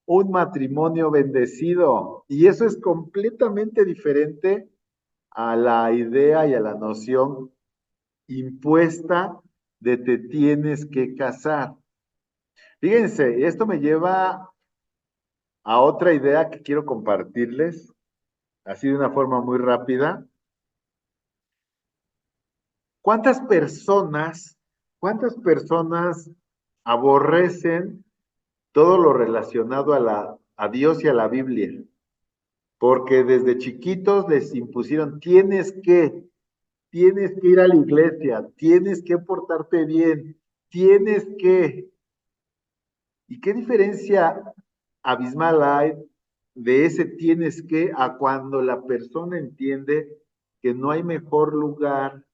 un matrimonio bendecido. Y eso es completamente diferente a la idea y a la noción impuesta de te tienes que casar. Fíjense, esto me lleva a otra idea que quiero compartirles, así de una forma muy rápida. ¿Cuántas personas, cuántas personas aborrecen todo lo relacionado a Dios y a la Biblia? Porque desde chiquitos les impusieron, tienes que ir a la iglesia, tienes que portarte bien, tienes que. ¿Y qué diferencia abismal hay de ese tienes que a cuando la persona entiende que no hay mejor lugar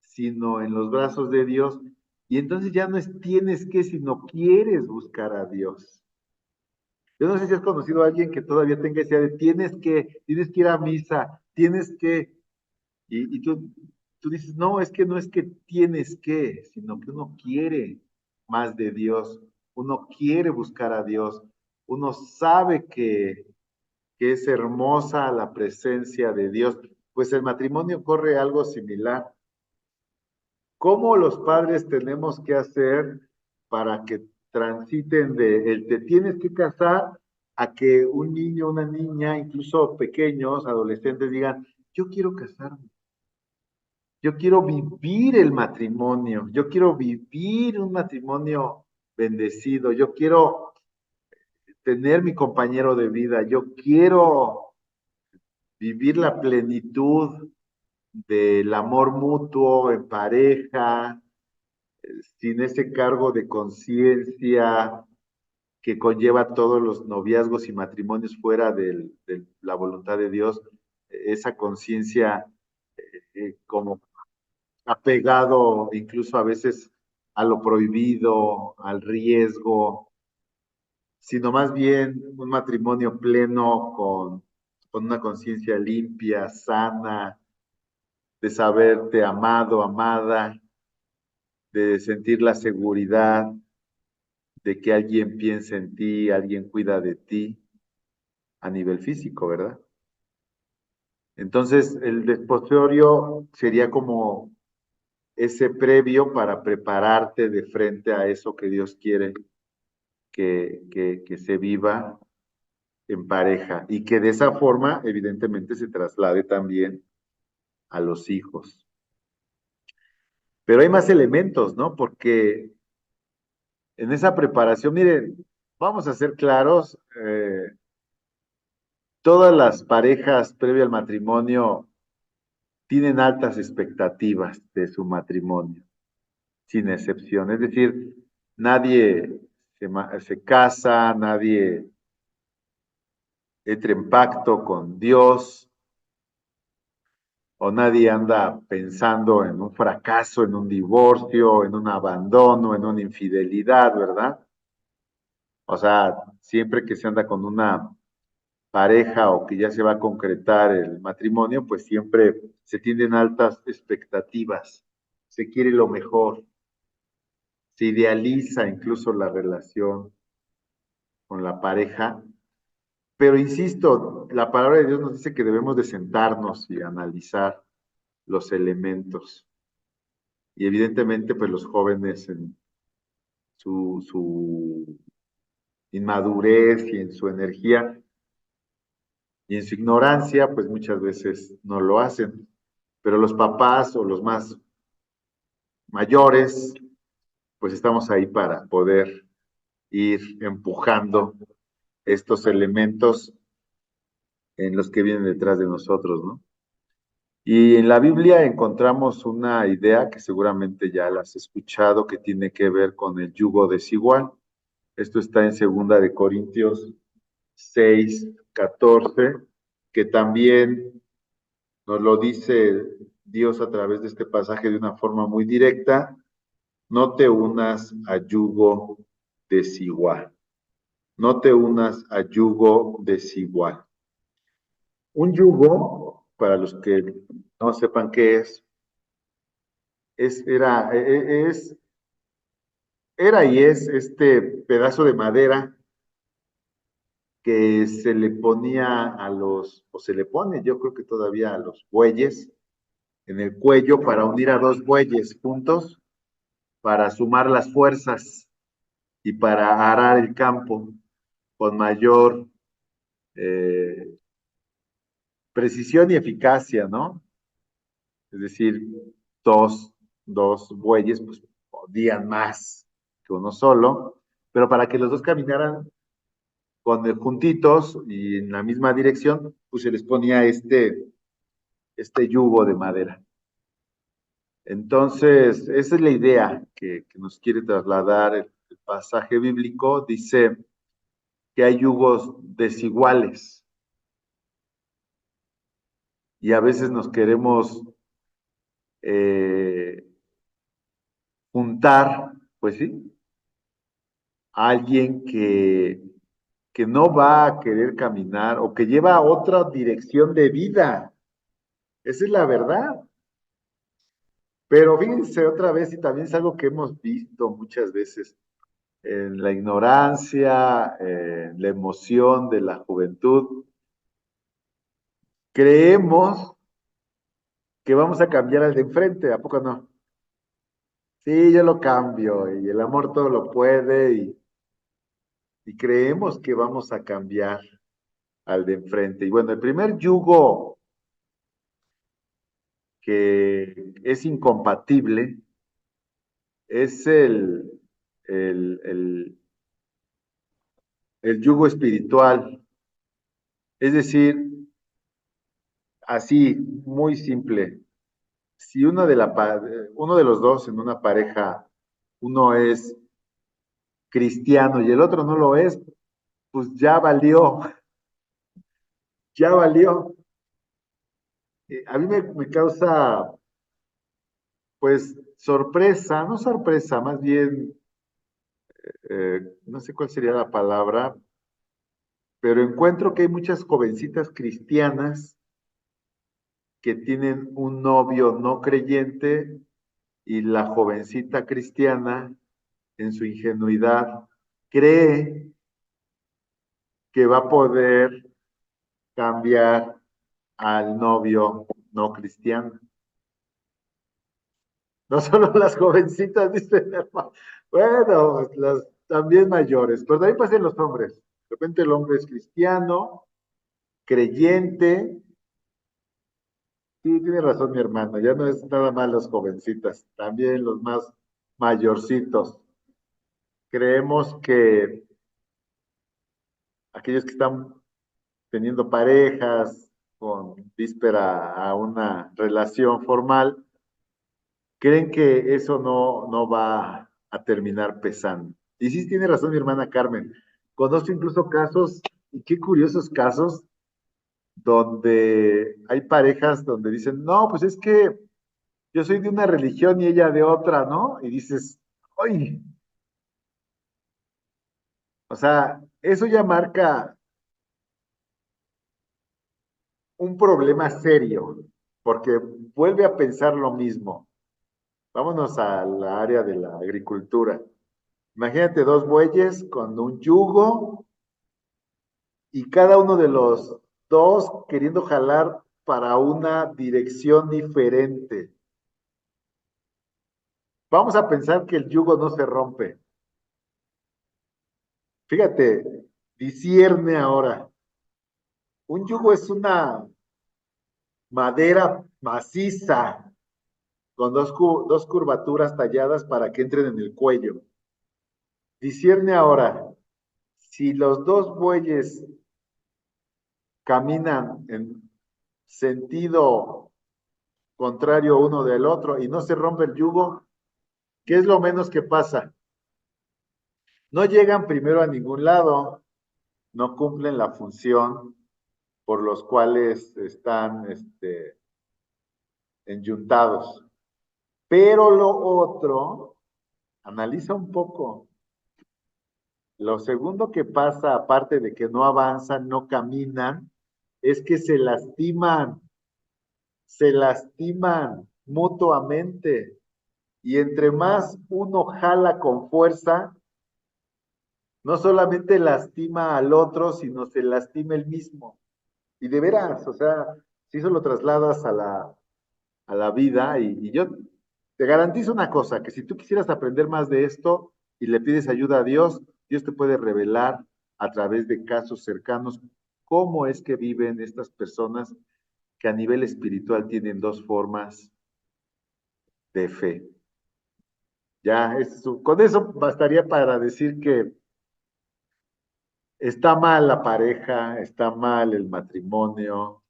sino en los brazos de Dios? Y entonces ya no es tienes que, sino quieres buscar a Dios. Yo no sé si has conocido a alguien que todavía tenga esa idea de tienes que ir a misa, tienes que, y tú dices, no, es que no es que tienes que, sino que uno quiere más de Dios, uno quiere buscar a Dios, uno sabe que es hermosa la presencia de Dios. Pues el matrimonio corre algo similar. ¿Cómo los padres tenemos que hacer para que transiten de el te tienes que casar a que un niño, una niña, incluso pequeños, adolescentes digan, yo quiero casarme, yo quiero vivir el matrimonio, yo quiero vivir un matrimonio bendecido, yo quiero tener mi compañero de vida, yo quiero vivir la plenitud del amor mutuo en pareja, sin ese cargo de conciencia que conlleva todos los noviazgos y matrimonios fuera de la voluntad de Dios, esa conciencia como apegado incluso a veces a lo prohibido, al riesgo, sino más bien un matrimonio pleno con una conciencia limpia, sana, de saberte amado, amada, de sentir la seguridad de que alguien piensa en ti, alguien cuida de ti a nivel físico, ¿verdad? Entonces, el desposorio sería como ese previo para prepararte de frente a eso que Dios quiere que se viva en pareja y que de esa forma, evidentemente, se traslade también a los hijos. Pero hay más elementos, ¿no? Porque en esa preparación, miren, vamos a ser claros, todas las parejas previo al matrimonio tienen altas expectativas de su matrimonio, sin excepción. Es decir, nadie se casa, nadie entra en pacto con Dios, o nadie anda pensando en un fracaso, en un divorcio, en un abandono, en una infidelidad, ¿verdad? O sea, siempre que se anda con una pareja o que ya se va a concretar el matrimonio, pues siempre se tienen altas expectativas, se quiere lo mejor, se idealiza incluso la relación con la pareja, pero insisto, la palabra de Dios nos dice que debemos de sentarnos y analizar los elementos. Y evidentemente, pues los jóvenes en su inmadurez y en su energía y en su ignorancia, pues muchas veces no lo hacen. Pero los papás o los más mayores, pues estamos ahí para poder ir empujando estos elementos en los que vienen detrás de nosotros, ¿no? Y en la Biblia encontramos una idea que seguramente ya la has escuchado, que tiene que ver con el yugo desigual. Esto está en Segunda de Corintios 6:14, que también nos lo dice Dios a través de este pasaje de una forma muy directa. No te unas a yugo desigual. No te unas a yugo desigual. Un yugo, para los que no sepan qué era y es este pedazo de madera que se le ponía o se le pone, yo creo que todavía a los bueyes, en el cuello para unir a dos bueyes juntos, para sumar las fuerzas y para arar el campo con mayor eh, precisión y eficacia, ¿no? Es decir, dos, dos bueyes pues podían más que uno solo, pero para que los dos caminaran juntitos y en la misma dirección, pues se les ponía este yugo de madera. Entonces, esa es la idea que nos quiere trasladar el pasaje bíblico. Dice que hay yugos desiguales y a veces nos queremos eh, juntar, pues sí, a alguien que no va a querer caminar o que lleva otra dirección de vida. Esa es la verdad. Pero fíjense otra vez, y también es algo que hemos visto muchas veces, en la ignorancia, en la emoción de la juventud, creemos que vamos a cambiar al de enfrente, ¿a poco no? Sí, yo lo cambio y el amor todo lo puede y creemos que vamos a cambiar al de enfrente. Y bueno, el primer yugo que es incompatible es el, el, el yugo espiritual. Es decir, así, muy simple. Si uno de los dos en una pareja, uno es cristiano y el otro no lo es, pues ya valió, ya valió. A mí me causa, pues, sorpresa, no sorpresa, más bien, no sé cuál sería la palabra, pero encuentro que hay muchas jovencitas cristianas que tienen un novio no creyente y la jovencita cristiana, en su ingenuidad, cree que va a poder cambiar al novio no cristiano. No solo las jovencitas, dice mi hermano. Bueno, pues las también mayores, pero también pasan los hombres. De repente el hombre es cristiano, creyente. Sí, tiene razón mi hermano, ya no es nada más las jovencitas, también los más mayorcitos. Creemos que aquellos que están teniendo parejas con víspera a una relación formal, creen que eso no va a terminar pesando. Y sí tiene razón mi hermana Carmen. Conozco incluso casos, y qué curiosos casos, donde hay parejas donde dicen, no, pues es que yo soy de una religión y ella de otra, ¿no? Y dices, oye, o sea, eso ya marca un problema serio, porque vuelve a pensar lo mismo. Vámonos a la área de la agricultura. Imagínate dos bueyes con un yugo y cada uno de los dos queriendo jalar para una dirección diferente. Vamos a pensar que el yugo no se rompe. Fíjate, discierne ahora. Un yugo es una madera maciza con dos curvaturas talladas para que entren en el cuello. Discierne ahora, si los dos bueyes caminan en sentido contrario uno del otro y no se rompe el yugo, ¿qué es lo menos que pasa? No llegan primero a ningún lado, no cumplen la función por los cuales están enyuntados. Pero lo otro, analiza un poco. Lo segundo que pasa, aparte de que no avanzan, no caminan, es que se lastiman mutuamente. Y entre más uno jala con fuerza, no solamente lastima al otro, sino se lastima el mismo. Y de veras, o sea, si eso lo trasladas a la vida, y yo te garantizo una cosa, que si tú quisieras aprender más de esto y le pides ayuda a Dios, Dios te puede revelar a través de casos cercanos cómo es que viven estas personas que a nivel espiritual tienen dos formas de fe. Ya, con eso bastaría para decir que está mal la pareja, está mal el matrimonio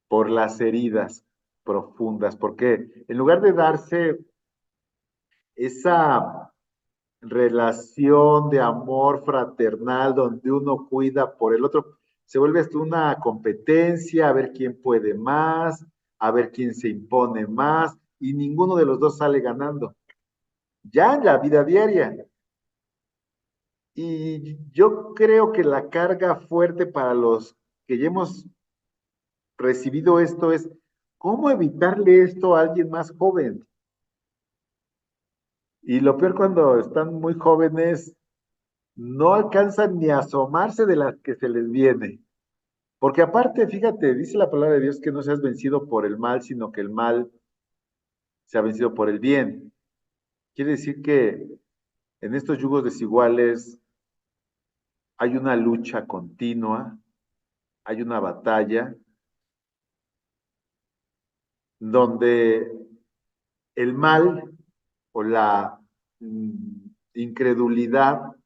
por las heridas profundas, porque en lugar de darse esa relación de amor fraternal donde uno cuida por el otro, se vuelve esto una competencia, a ver quién puede más, a ver quién se impone más, y ninguno de los dos sale ganando. Ya en la vida diaria. Y yo creo que la carga fuerte para los que ya hemos recibido esto es, ¿cómo evitarle esto a alguien más joven? Y lo peor cuando están muy jóvenes, no alcanzan ni a asomarse de las que se les viene. Porque aparte, fíjate, dice la palabra de Dios que no seas vencido por el mal, sino que el mal sea vencido por el bien. Quiere decir que en estos yugos desiguales hay una lucha continua, hay una batalla donde el mal o la incredulidad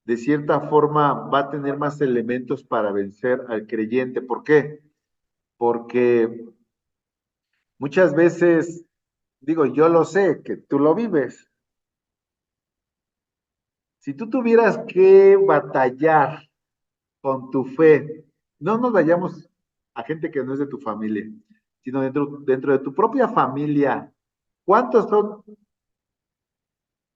de cierta forma va a tener más elementos para vencer al creyente. ¿Por qué? Porque muchas veces, digo, yo lo sé, que tú lo vives. Si tú tuvieras que batallar con tu fe, no nos vayamos a gente que no es de tu familia, sino dentro de tu propia familia, ¿cuántos son?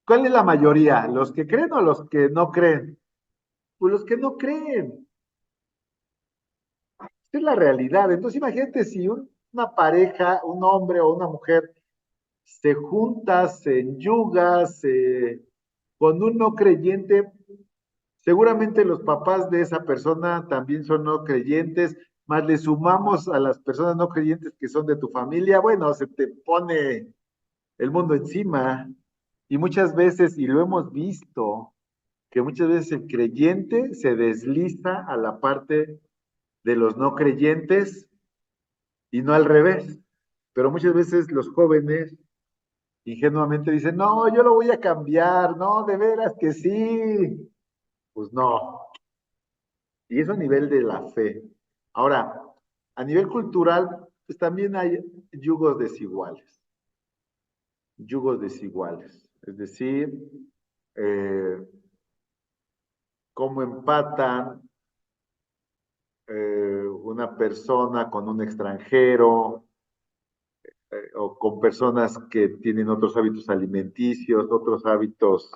¿Cuál es la mayoría? ¿Los que creen o los que no creen? Pues los que no creen. Esa es la realidad. Entonces imagínate si una pareja, un hombre o una mujer se junta, se enyuga, con un no creyente, seguramente los papás de esa persona también son no creyentes, más le sumamos a las personas no creyentes que son de tu familia, bueno, se te pone el mundo encima. Y muchas veces, y lo hemos visto, que muchas veces el creyente se desliza a la parte de los no creyentes y no al revés. Pero muchas veces los jóvenes ingenuamente dicen, no, yo lo voy a cambiar, no, de veras que sí. Pues no. Y eso a nivel de la fe. Ahora, a nivel cultural, pues también hay yugos desiguales, yugos desiguales. Es decir, eh, cómo empatan una persona con un extranjero, o con personas que tienen otros hábitos alimenticios, otros hábitos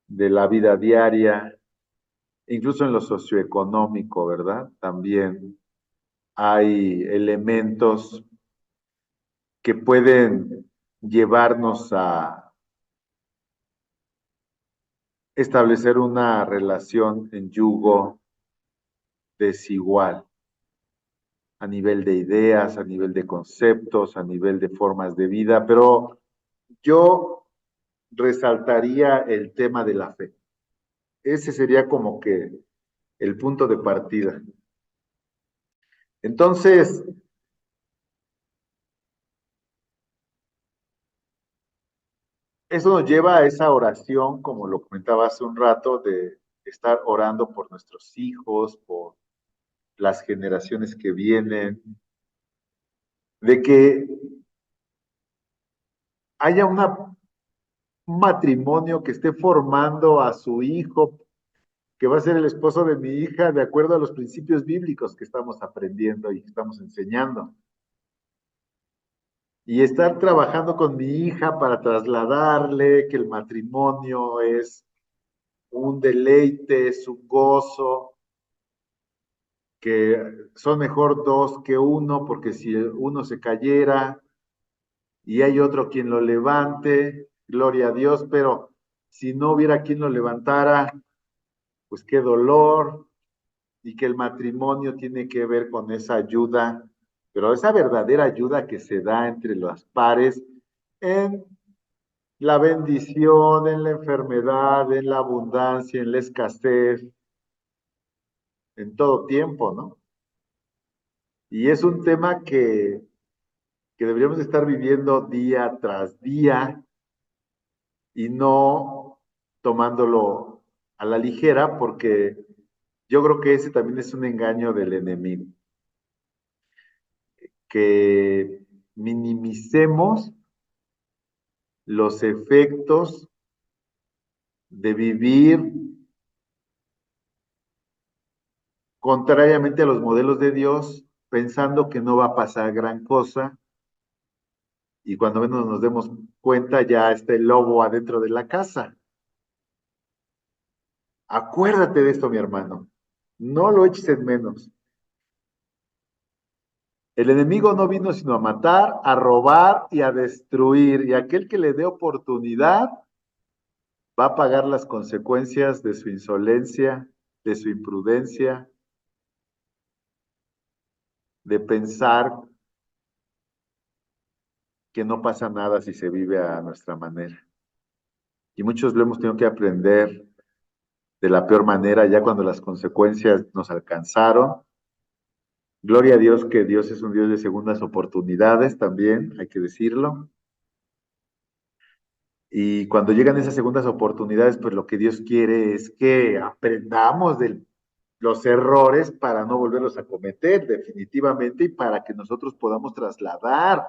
de la vida diaria, incluso en lo socioeconómico, ¿verdad? También hay elementos que pueden llevarnos a establecer una relación en yugo desigual a nivel de ideas, a nivel de conceptos, a nivel de formas de vida, pero yo resaltaría el tema de la fe. Ese sería como que el punto de partida. Entonces, eso nos lleva a esa oración, como lo comentaba hace un rato, de estar orando por nuestros hijos, por las generaciones que vienen, de que haya un matrimonio que esté formando a su hijo, que va a ser el esposo de mi hija, de acuerdo a los principios bíblicos que estamos aprendiendo y que estamos enseñando. Y estar trabajando con mi hija para trasladarle que el matrimonio es un deleite, es un gozo, que son mejor dos que uno, porque si uno se cayera y hay otro quien lo levante, gloria a Dios, pero si no hubiera quien lo levantara, pues qué dolor, y que el matrimonio tiene que ver con esa ayuda, pero esa verdadera ayuda que se da entre los pares en la bendición, en la enfermedad, en la abundancia, en la escasez, en todo tiempo, ¿no? Y es un tema que deberíamos estar viviendo día tras día y no tomándolo a la ligera, porque yo creo que ese también es un engaño del enemigo, que minimicemos los efectos de vivir contrariamente a los modelos de Dios, pensando que no va a pasar gran cosa, y cuando menos nos demos cuenta ya está el lobo adentro de la casa. Acuérdate de esto, mi hermano. No lo eches en menos. El enemigo no vino sino a matar, a robar y a destruir. Y aquel que le dé oportunidad va a pagar las consecuencias de su insolencia, de su imprudencia, de pensar que no pasa nada si se vive a nuestra manera. Y muchos lo hemos tenido que aprender de la peor manera, ya cuando las consecuencias nos alcanzaron. Gloria a Dios que Dios es un Dios de segundas oportunidades también, hay que decirlo. Y cuando llegan esas segundas oportunidades, pues lo que Dios quiere es que aprendamos de los errores para no volverlos a cometer definitivamente y para que nosotros podamos trasladar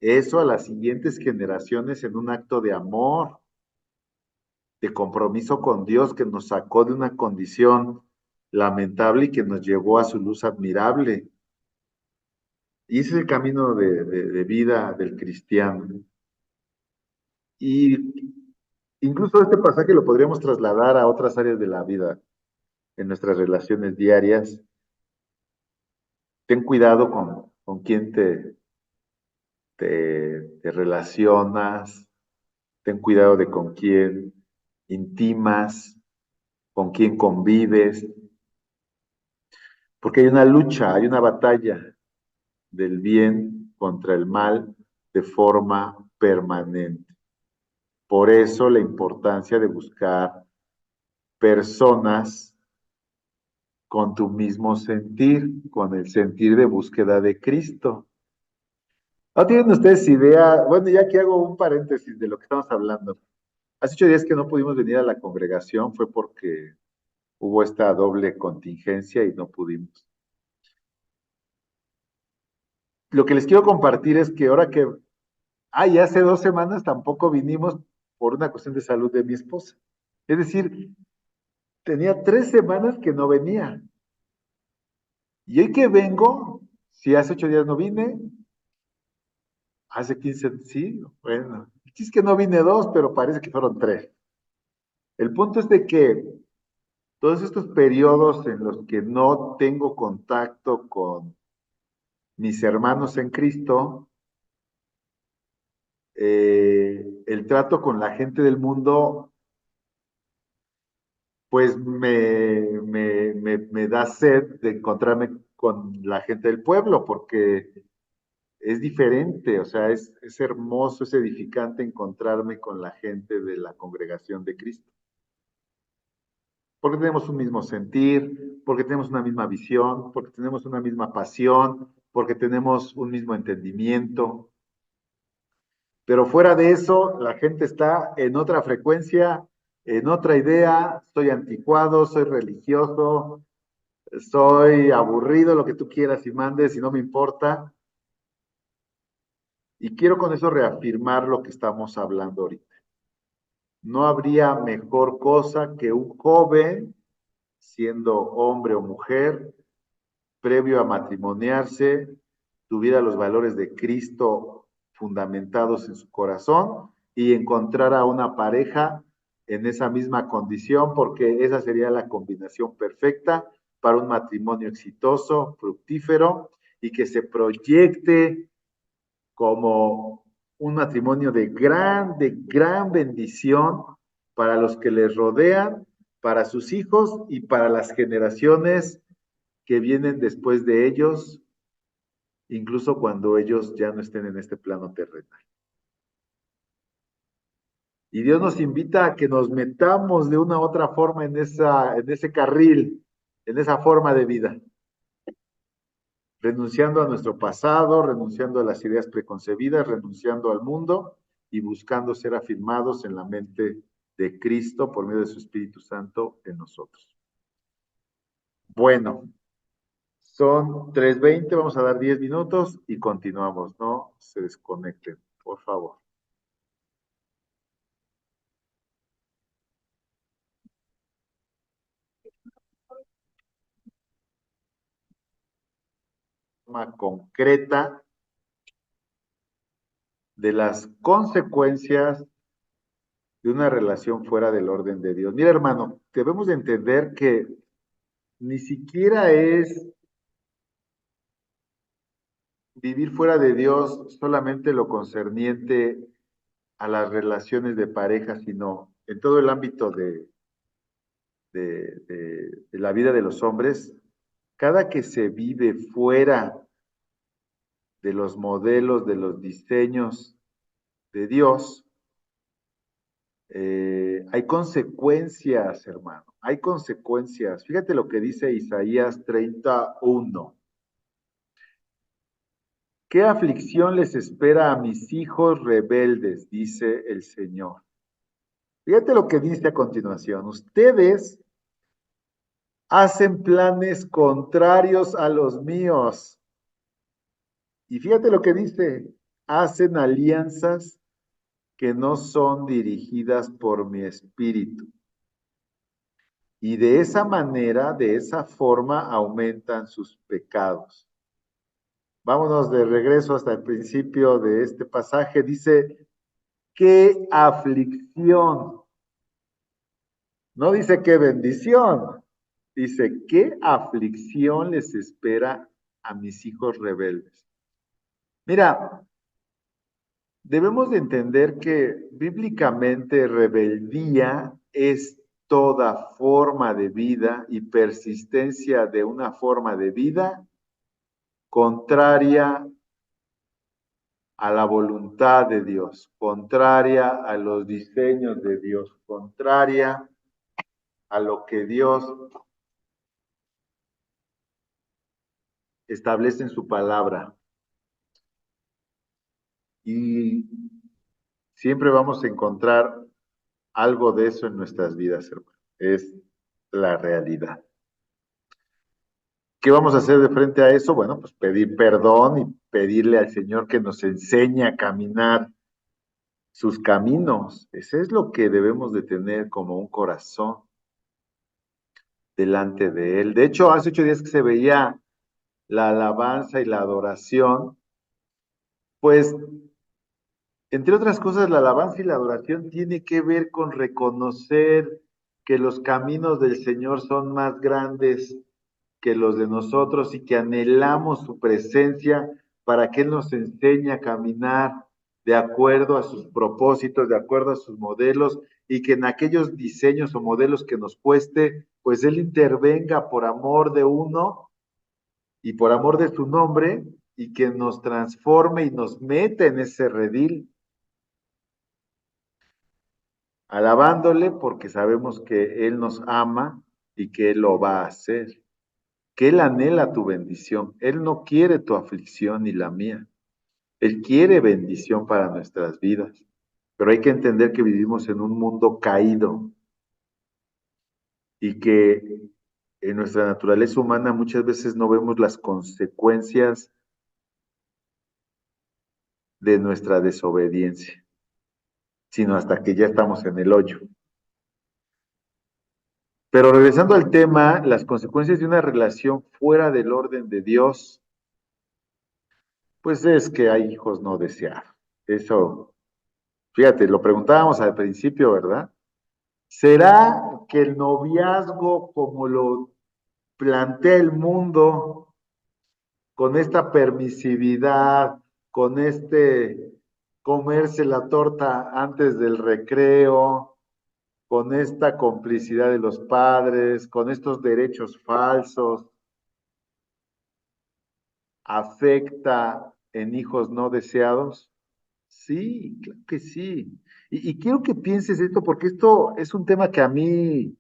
eso a las siguientes generaciones en un acto de amor, de compromiso con Dios que nos sacó de una condición lamentable y que nos llevó a su luz admirable. Y ese es el camino de vida del cristiano. Y incluso este pasaje lo podríamos trasladar a otras áreas de la vida, en nuestras relaciones diarias. Ten cuidado con quién te relacionas, ten cuidado de con quién intimas, con quién convives, porque hay una lucha, hay una batalla del bien contra el mal de forma permanente. Por eso la importancia de buscar personas con tu mismo sentir, con el sentir de búsqueda de Cristo. ¿No tienen ustedes idea? Bueno, ya que hago un paréntesis de lo que estamos hablando. Hace 8 días que no pudimos venir a la congregación fue porque hubo esta doble contingencia y no pudimos. Lo que les quiero compartir es que ahora que, y hace 2 semanas tampoco vinimos por una cuestión de salud de mi esposa. Es decir, tenía 3 semanas que no venía. Y hoy que vengo, si hace 8 días no vine, hace 15, sí, bueno, sí es que no vine 2, pero parece que fueron 3. El punto es de que todos estos periodos en los que no tengo contacto con mis hermanos en Cristo, el trato con la gente del mundo, pues me da sed de encontrarme con la gente del pueblo, porque es diferente, o sea, es hermoso, es edificante encontrarme con la gente de la congregación de Cristo. Porque tenemos un mismo sentir, porque tenemos una misma visión, porque tenemos una misma pasión, porque tenemos un mismo entendimiento. Pero fuera de eso, la gente está en otra frecuencia, en otra idea, soy anticuado, soy religioso, soy aburrido, lo que tú quieras y mandes, y no me importa. Y quiero con eso reafirmar lo que estamos hablando ahorita. No habría mejor cosa que un joven, siendo hombre o mujer, previo a matrimoniarse, tuviera los valores de Cristo fundamentados en su corazón y encontrara una pareja en esa misma condición, porque esa sería la combinación perfecta para un matrimonio exitoso, fructífero y que se proyecte como un matrimonio de gran bendición para los que les rodean, para sus hijos y para las generaciones que vienen después de ellos, incluso cuando ellos ya no estén en este plano terrenal. Y Dios nos invita a que nos metamos de una u otra forma en ese carril, en esa forma de vida, renunciando a nuestro pasado, renunciando a las ideas preconcebidas, renunciando al mundo y buscando ser afirmados en la mente de Cristo por medio de su Espíritu Santo en nosotros. Bueno, son 3:20, vamos a dar 10 minutos y continuamos, no se desconecten, por favor. Forma concreta de las consecuencias de una relación fuera del orden de Dios. Mira, hermano, debemos de entender que ni siquiera es vivir fuera de Dios solamente lo concerniente a las relaciones de pareja, sino en todo el ámbito de la vida de los hombres, cada que se vive fuera de los modelos, de los diseños de Dios, hay consecuencias, hermano, hay consecuencias. Fíjate lo que dice Isaías 31. ¿Qué aflicción les espera a mis hijos rebeldes? Dice el Señor. Fíjate lo que dice a continuación. Ustedes hacen planes contrarios a los míos. Y fíjate lo que dice. Hacen alianzas que no son dirigidas por mi espíritu. Y de esa manera, de esa forma, aumentan sus pecados. Vámonos de regreso hasta el principio de este pasaje. Dice, qué aflicción. No dice qué bendición. Dice, qué aflicción les espera a mis hijos rebeldes. Mira, debemos de entender que bíblicamente rebeldía es toda forma de vida y persistencia de una forma de vida contraria a la voluntad de Dios, contraria a los diseños de Dios, contraria a lo que Dios establece en su palabra. Y siempre vamos a encontrar algo de eso en nuestras vidas, hermano. Es la realidad. ¿Qué vamos a hacer de frente a eso? Bueno, pues pedir perdón y pedirle al Señor que nos enseñe a caminar sus caminos. Ese es lo que debemos de tener como un corazón delante de Él. De hecho, hace 8 días que se veía la alabanza y la adoración, pues, entre otras cosas, la alabanza y la adoración tiene que ver con reconocer que los caminos del Señor son más grandes que los de nosotros y que anhelamos su presencia para que Él nos enseñe a caminar de acuerdo a sus propósitos, de acuerdo a sus modelos y que en aquellos diseños o modelos que nos cueste, pues Él intervenga por amor de uno y por amor de su nombre y que nos transforme y nos meta en ese redil, alabándole porque sabemos que Él nos ama y que Él lo va a hacer, que Él anhela tu bendición. Él no quiere tu aflicción ni la mía. Él quiere bendición para nuestras vidas. Pero hay que entender que vivimos en un mundo caído y que en nuestra naturaleza humana muchas veces no vemos las consecuencias de nuestra desobediencia, sino hasta que ya estamos en el hoyo. Pero regresando al tema, las consecuencias de una relación fuera del orden de Dios, pues es que hay hijos no deseados. Eso, fíjate, lo preguntábamos al principio, ¿verdad? ¿Será que el noviazgo, como lo plantea el mundo, con esta permisividad, con este comerse la torta antes del recreo, con esta complicidad de los padres, con estos derechos falsos, afecta en hijos no deseados? Sí, claro que sí. Y quiero que pienses esto porque esto es un tema que a mí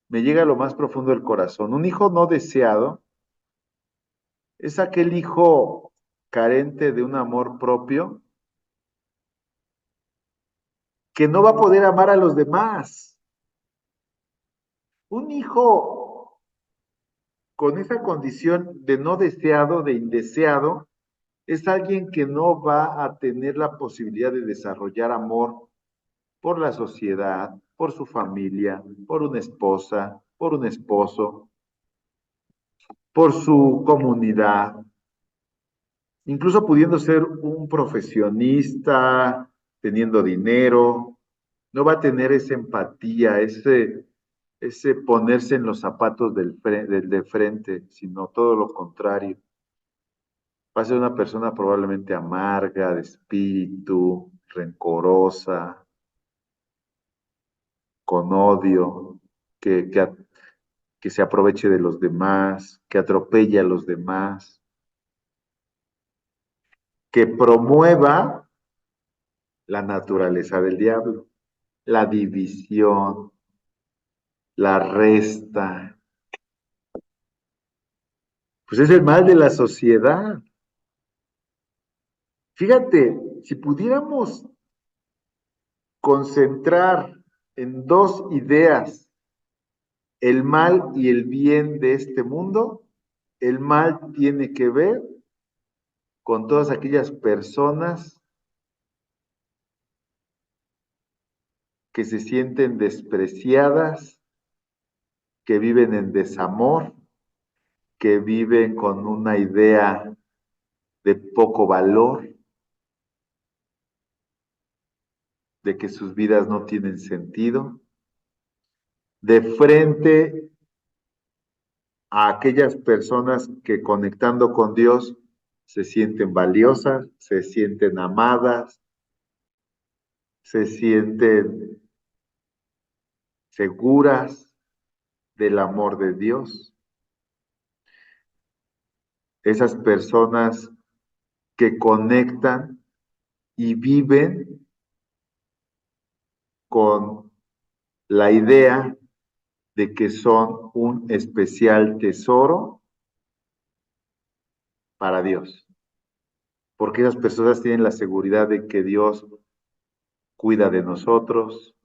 me llega a lo más profundo del corazón. Un hijo no deseado es aquel hijo carente de un amor propio que no va a poder amar a los demás. Un hijo con esa condición de no deseado, de indeseado, es alguien que no va a tener la posibilidad de desarrollar amor por la sociedad, por su familia, por una esposa, por un esposo, por su comunidad, incluso pudiendo ser un profesionista, teniendo dinero, no va a tener esa empatía, ese ponerse en los zapatos del de frente, sino todo lo contrario. Va a ser una persona probablemente amarga, de espíritu, rencorosa, con odio, que se aproveche de los demás, que atropelle a los demás. que promueva la naturaleza del diablo, la división, la resta. Pues es el mal de la sociedad. Fíjate, si pudiéramos concentrar en dos ideas el mal y el bien de este mundo, el mal tiene que ver con todas aquellas personas que se sienten despreciadas, que viven en desamor, que viven con una idea de poco valor, de que sus vidas no tienen sentido, de frente a aquellas personas que conectando con Dios se sienten valiosas, se sienten amadas, se sienten seguras del amor de Dios. Esas personas que conectan y viven con la idea de que son un especial tesoro para Dios. Porque esas personas tienen la seguridad de que Dios cuida de nosotros,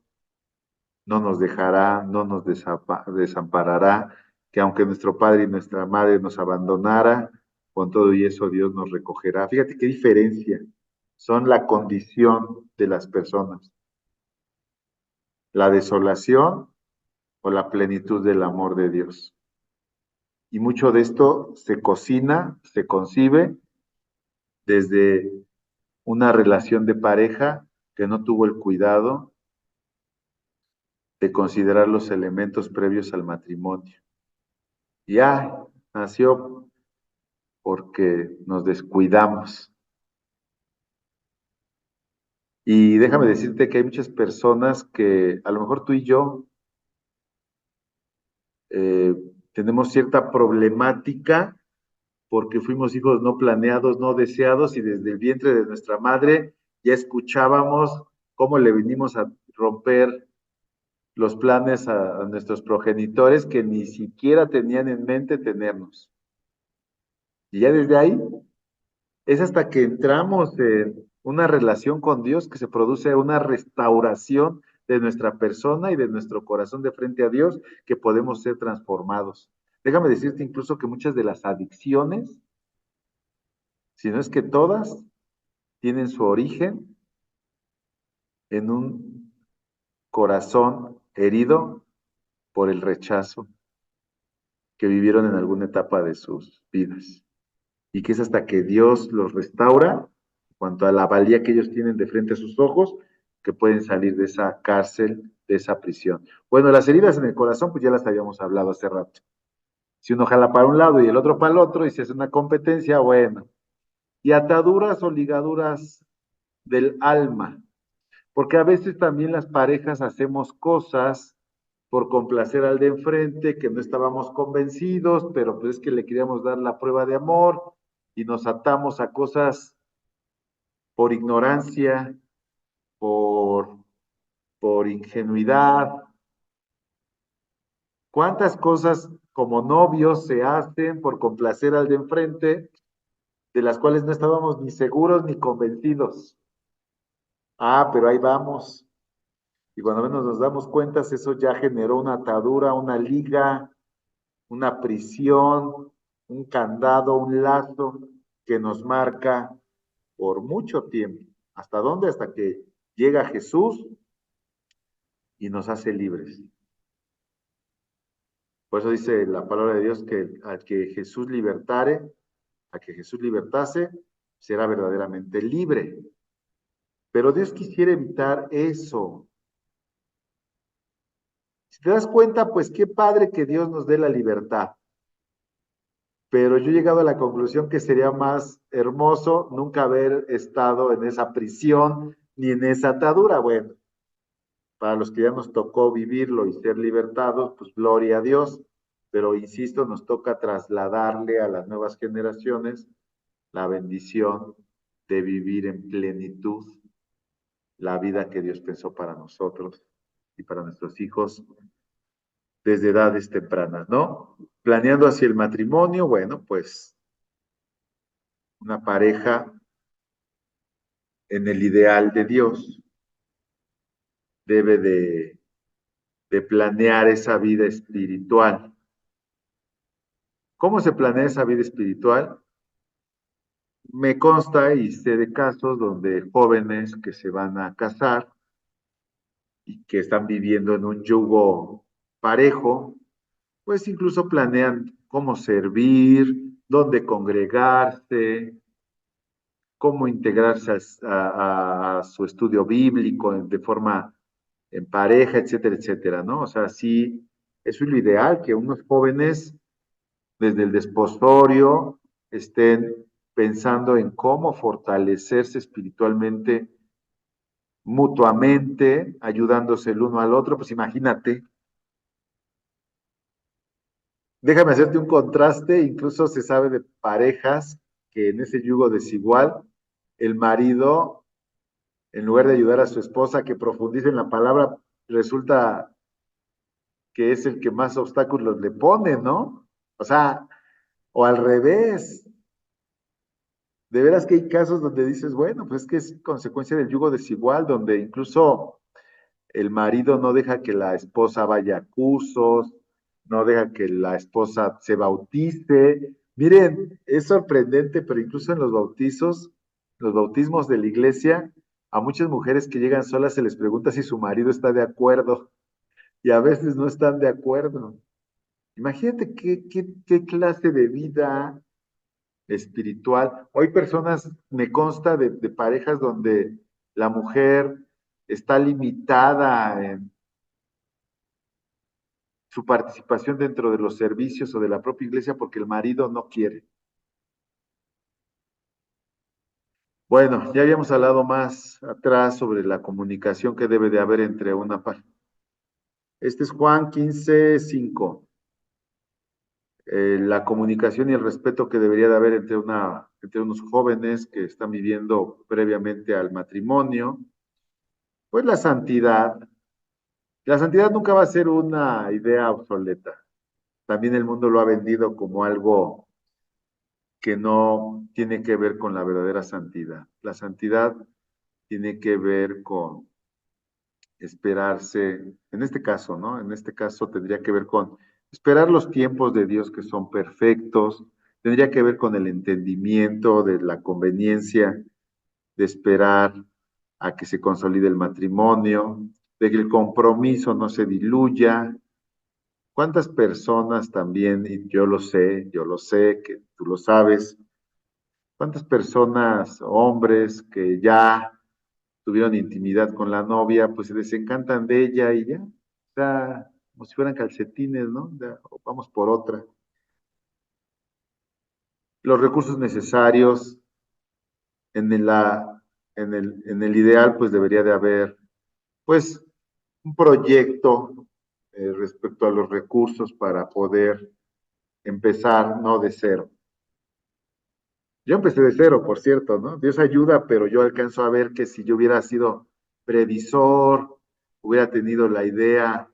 no nos dejará, no nos desamparará, que aunque nuestro padre y nuestra madre nos abandonara, con todo y eso Dios nos recogerá. Fíjate qué diferencia son la condición de las personas, la desolación o la plenitud del amor de Dios. Y mucho de esto se cocina, se concibe desde una relación de pareja que no tuvo el cuidado de considerar los elementos previos al matrimonio. Ya nació porque nos descuidamos. Y déjame decirte que hay muchas personas que a lo mejor tú y yo eh, tenemos cierta problemática porque fuimos hijos no planeados, no deseados y desde el vientre de nuestra madre ya escuchábamos cómo le venimos a romper los planes a nuestros progenitores que ni siquiera tenían en mente tenernos. Y ya desde ahí es hasta que entramos en una relación con Dios que se produce una restauración de nuestra persona y de nuestro corazón de frente a Dios que podemos ser transformados. Déjame decirte incluso que muchas de las adicciones, si no es que todas, tienen su origen en un corazón herido por el rechazo que vivieron en alguna etapa de sus vidas. Y que es hasta que Dios los restaura, en cuanto a la valía que ellos tienen de frente a sus ojos, que pueden salir de esa cárcel, de esa prisión. Bueno, las heridas en el corazón, pues ya las habíamos hablado hace rato. Si uno jala para un lado y el otro para el otro y se hace una competencia, bueno. Y ataduras o ligaduras del alma, porque a veces también las parejas hacemos cosas por complacer al de enfrente, que no estábamos convencidos, pero pues es que le queríamos dar la prueba de amor y nos atamos a cosas por ignorancia, por, por ingenuidad. ¿Cuántas cosas como novios se hacen por complacer al de enfrente, de las cuales no estábamos ni seguros ni convencidos? Ah, pero ahí vamos. Y cuando menos nos damos cuenta, eso ya generó una atadura, una liga, una prisión, un candado, un lazo que nos marca por mucho tiempo. ¿Hasta dónde? Hasta que llega Jesús y nos hace libres. Por eso dice la palabra de Dios que al que Jesús libertare, a que Jesús libertase, será verdaderamente libre. Pero Dios quisiera evitar eso. Si te das cuenta, pues qué padre que Dios nos dé la libertad. Pero yo he llegado a la conclusión que sería más hermoso nunca haber estado en esa prisión ni en esa atadura. Bueno, para los que ya nos tocó vivirlo y ser libertados, pues gloria a Dios. Pero insisto, nos toca trasladarle a las nuevas generaciones la bendición de vivir en plenitud la vida que Dios pensó para nosotros y para nuestros hijos desde edades tempranas, ¿no? Planeando hacia el matrimonio, bueno, pues una pareja en el ideal de Dios debe de planear esa vida espiritual. ¿Cómo se planea esa vida espiritual? Me consta y sé de casos donde jóvenes que se van a casar y que están viviendo en un yugo parejo, pues incluso planean cómo servir, dónde congregarse, cómo integrarse a su estudio bíblico de forma en pareja, etcétera, etcétera, ¿no? O sea, sí, eso es lo ideal, que unos jóvenes desde el desposorio estén pensando en cómo fortalecerse espiritualmente, mutuamente, ayudándose el uno al otro. Pues imagínate, déjame hacerte un contraste, incluso se sabe de parejas que en ese yugo desigual, el marido, en lugar de ayudar a su esposa que profundice en la palabra, resulta que es el que más obstáculos le pone, ¿no? O sea, o al revés. De veras que hay casos donde dices, bueno, pues es que es consecuencia del yugo desigual, donde incluso el marido no deja que la esposa vaya a cursos, no deja que la esposa se bautice. Miren, es sorprendente, pero incluso en los bautizos, los bautismos de la iglesia, a muchas mujeres que llegan solas se les pregunta si su marido está de acuerdo y a veces no están de acuerdo. Imagínate qué clase de vida espiritual. Hoy personas, me consta de parejas donde la mujer está limitada en su participación dentro de los servicios o de la propia iglesia porque el marido no quiere. Bueno, ya habíamos hablado más atrás sobre la comunicación que debe de haber entre una pareja. Este es Juan 15:5. La comunicación y el respeto que debería de haber entre unos jóvenes que están viviendo previamente al matrimonio, pues la santidad nunca va a ser una idea obsoleta. También el mundo lo ha vendido como algo que no tiene que ver con la verdadera santidad. La santidad tiene que ver con esperarse, en este caso, ¿no? En este caso tendría que ver con esperar los tiempos de Dios que son perfectos, tendría que ver con el entendimiento de la conveniencia de esperar a que se consolide el matrimonio, de que el compromiso no se diluya. ¿Cuántas personas también, y yo lo sé, que tú lo sabes, cuántas personas, hombres que ya tuvieron intimidad con la novia, pues se desencantan de ella y ya, o sea, como si fueran calcetines, ¿no? Ya, vamos por otra. Los recursos necesarios en en el ideal, pues debería de haber, pues, un proyecto respecto a los recursos para poder empezar, no de cero. Yo empecé de cero, por cierto, ¿no? Dios ayuda, pero yo alcanzo a ver que si yo hubiera sido previsor, hubiera tenido la idea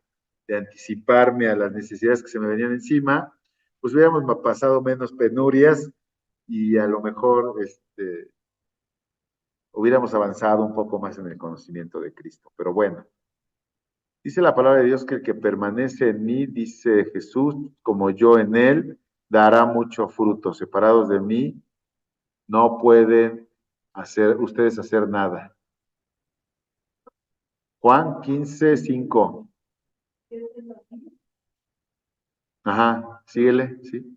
de anticiparme a las necesidades que se me venían encima, pues hubiéramos pasado menos penurias y a lo mejor hubiéramos avanzado un poco más en el conocimiento de Cristo. Pero bueno, dice la palabra de Dios que el que permanece en mí, dice Jesús, como yo en él, dará mucho fruto. Separados de mí, no pueden ustedes hacer nada. Juan 15:5. Ajá, síguele, sí.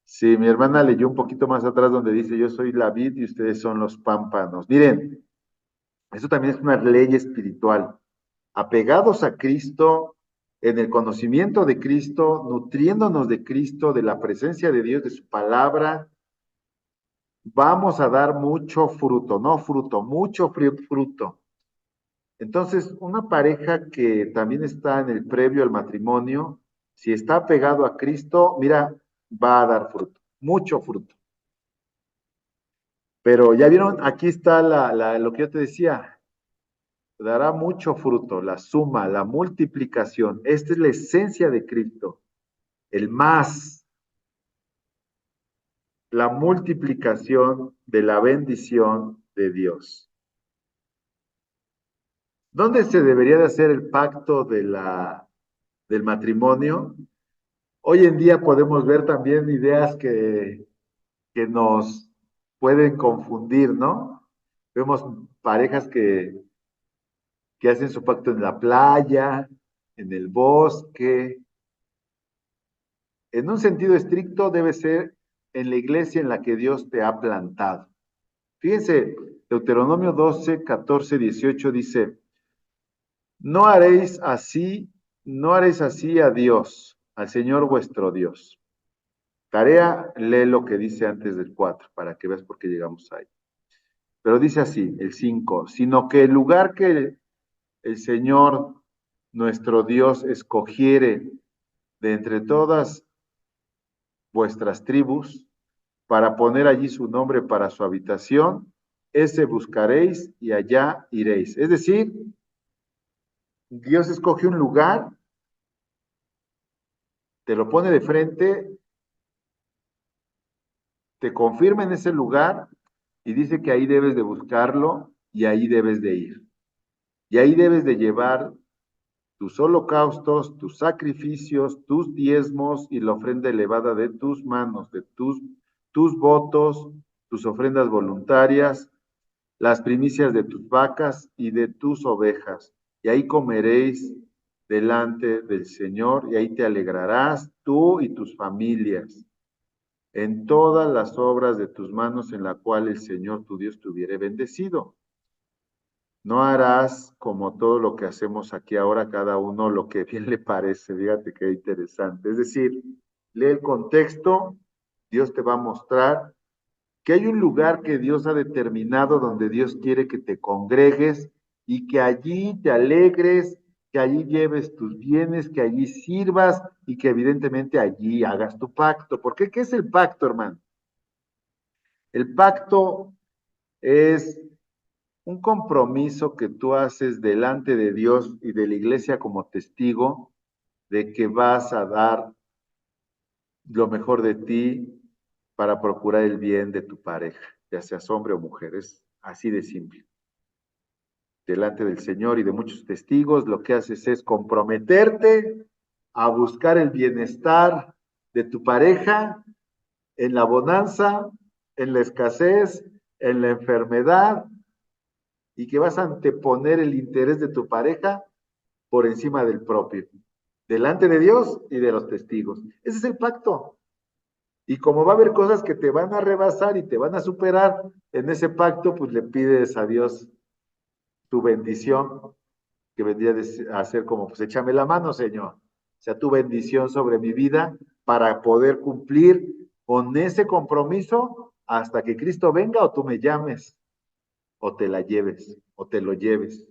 Sí, mi hermana leyó un poquito más atrás donde dice, yo soy la vid y ustedes son los pámpanos. Miren, eso también es una ley espiritual. Apegados a Cristo, en el conocimiento de Cristo, nutriéndonos de Cristo, de la presencia de Dios, de su palabra, vamos a dar mucho fruto, no fruto, mucho fruto. Entonces, una pareja que también está en el previo al matrimonio, Si está pegado a Cristo, mira, va a dar fruto, mucho fruto. Pero ya vieron, aquí está lo que yo te decía, dará mucho fruto, la suma, la multiplicación. Esta es la esencia de Cristo, el más, la multiplicación de la bendición de Dios. ¿Dónde se debería de hacer el pacto del matrimonio? Hoy en día podemos ver también ideas que nos pueden confundir, ¿no? Vemos parejas que hacen su pacto en la playa, en el bosque. En un sentido estricto debe ser en la iglesia en la que Dios te ha plantado. Fíjense, Deuteronomio 12, 14, 18 dice, no haréis así, no haréis así a Dios, al Señor vuestro Dios. Tarea, lee lo que dice antes del 4, para que veas por qué llegamos ahí. Pero dice así, el 5, sino que el lugar que el Señor nuestro Dios escogiere de entre todas vuestras tribus, para poner allí su nombre para su habitación, ese buscaréis y allá iréis. Es decir, Dios escoge un lugar, te lo pone de frente, te confirma en ese lugar y dice que ahí debes de buscarlo y ahí debes de ir. Y ahí debes de llevar tus holocaustos, tus sacrificios, tus diezmos y la ofrenda elevada de tus manos, de tus votos, tus ofrendas voluntarias, las primicias de tus vacas y de tus ovejas. Y ahí comeréis delante del Señor y ahí te alegrarás tú y tus familias en todas las obras de tus manos en la cual el Señor tu Dios te hubiere bendecido. No harás como todo lo que hacemos aquí ahora, cada uno lo que bien le parece. Fíjate qué interesante. Es decir, lee el contexto, Dios te va a mostrar que hay un lugar que Dios ha determinado donde Dios quiere que te congregues y que allí te alegres, que allí lleves tus bienes, que allí sirvas y que evidentemente allí hagas tu pacto. ¿Por qué? ¿Qué es el pacto, hermano? El pacto es un compromiso que tú haces delante de Dios y de la iglesia como testigo de que vas a dar lo mejor de ti para procurar el bien de tu pareja, ya seas hombre o mujer. Es así de simple. Delante del Señor y de muchos testigos, lo que haces es comprometerte a buscar el bienestar de tu pareja en la bonanza, en la escasez, en la enfermedad, y que vas a anteponer el interés de tu pareja por encima del propio, delante de Dios y de los testigos. Ese es el pacto. Y como va a haber cosas que te van a rebasar y te van a superar, en ese pacto, pues le pides a Dios tu bendición, que vendría a ser como, pues échame la mano, Señor. O sea, tu bendición sobre mi vida para poder cumplir con ese compromiso hasta que Cristo venga o tú me llames o te la lleves o te lo lleves.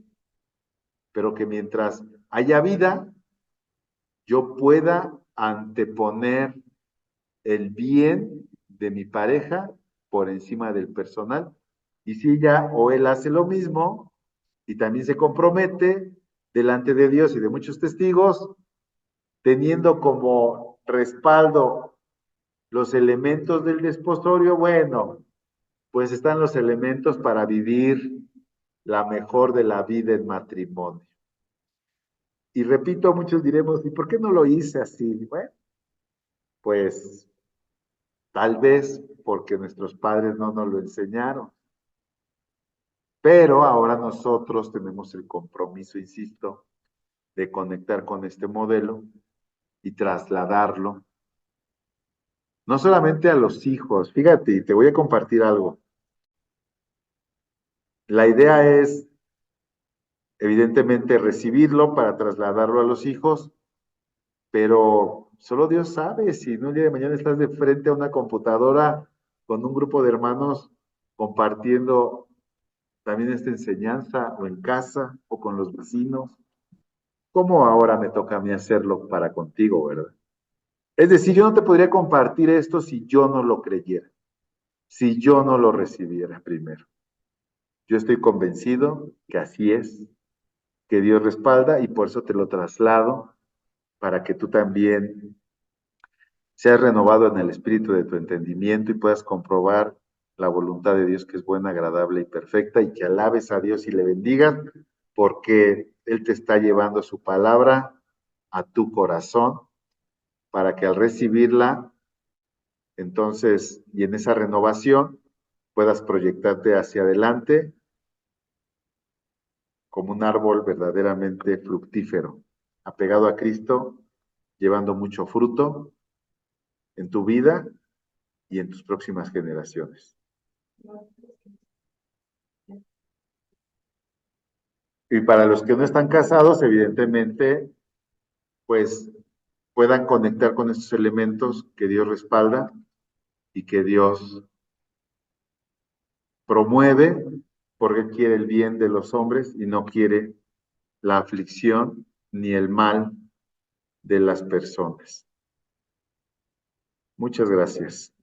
Pero que mientras haya vida, yo pueda anteponer el bien de mi pareja por encima del personal. Y si ella o él hace lo mismo y también se compromete delante de Dios y de muchos testigos, teniendo como respaldo los elementos del desposorio, bueno, pues están los elementos para vivir la mejor de la vida en matrimonio. Y repito, muchos diremos, ¿y por qué no lo hice así? Bueno, pues tal vez porque nuestros padres no nos lo enseñaron. Pero ahora nosotros tenemos el compromiso, insisto, de conectar con este modelo y trasladarlo, no solamente a los hijos. Fíjate, y te voy a compartir algo. La idea es, evidentemente, recibirlo para trasladarlo a los hijos, pero solo Dios sabe si un día de mañana estás de frente a una computadora con un grupo de hermanos compartiendo también esta enseñanza o en casa o con los vecinos ¿cómo ahora me toca a mí hacerlo para contigo, verdad? Es decir, yo no te podría compartir esto si yo no lo creyera, si yo no lo recibiera primero. Yo estoy convencido que así es, que Dios respalda y por eso te lo traslado para que tú también seas renovado en el espíritu de tu entendimiento y puedas comprobar la voluntad de Dios que es buena, agradable y perfecta y que alabes a Dios y le bendigas porque Él te está llevando su palabra a tu corazón para que al recibirla, entonces, y en esa renovación, puedas proyectarte hacia adelante como un árbol verdaderamente fructífero, apegado a Cristo, llevando mucho fruto en tu vida y en tus próximas generaciones. Y para los que no están casados, evidentemente, pues puedan conectar con estos elementos que Dios respalda y que Dios promueve porque quiere el bien de los hombres y no quiere la aflicción ni el mal de las personas. Muchas gracias.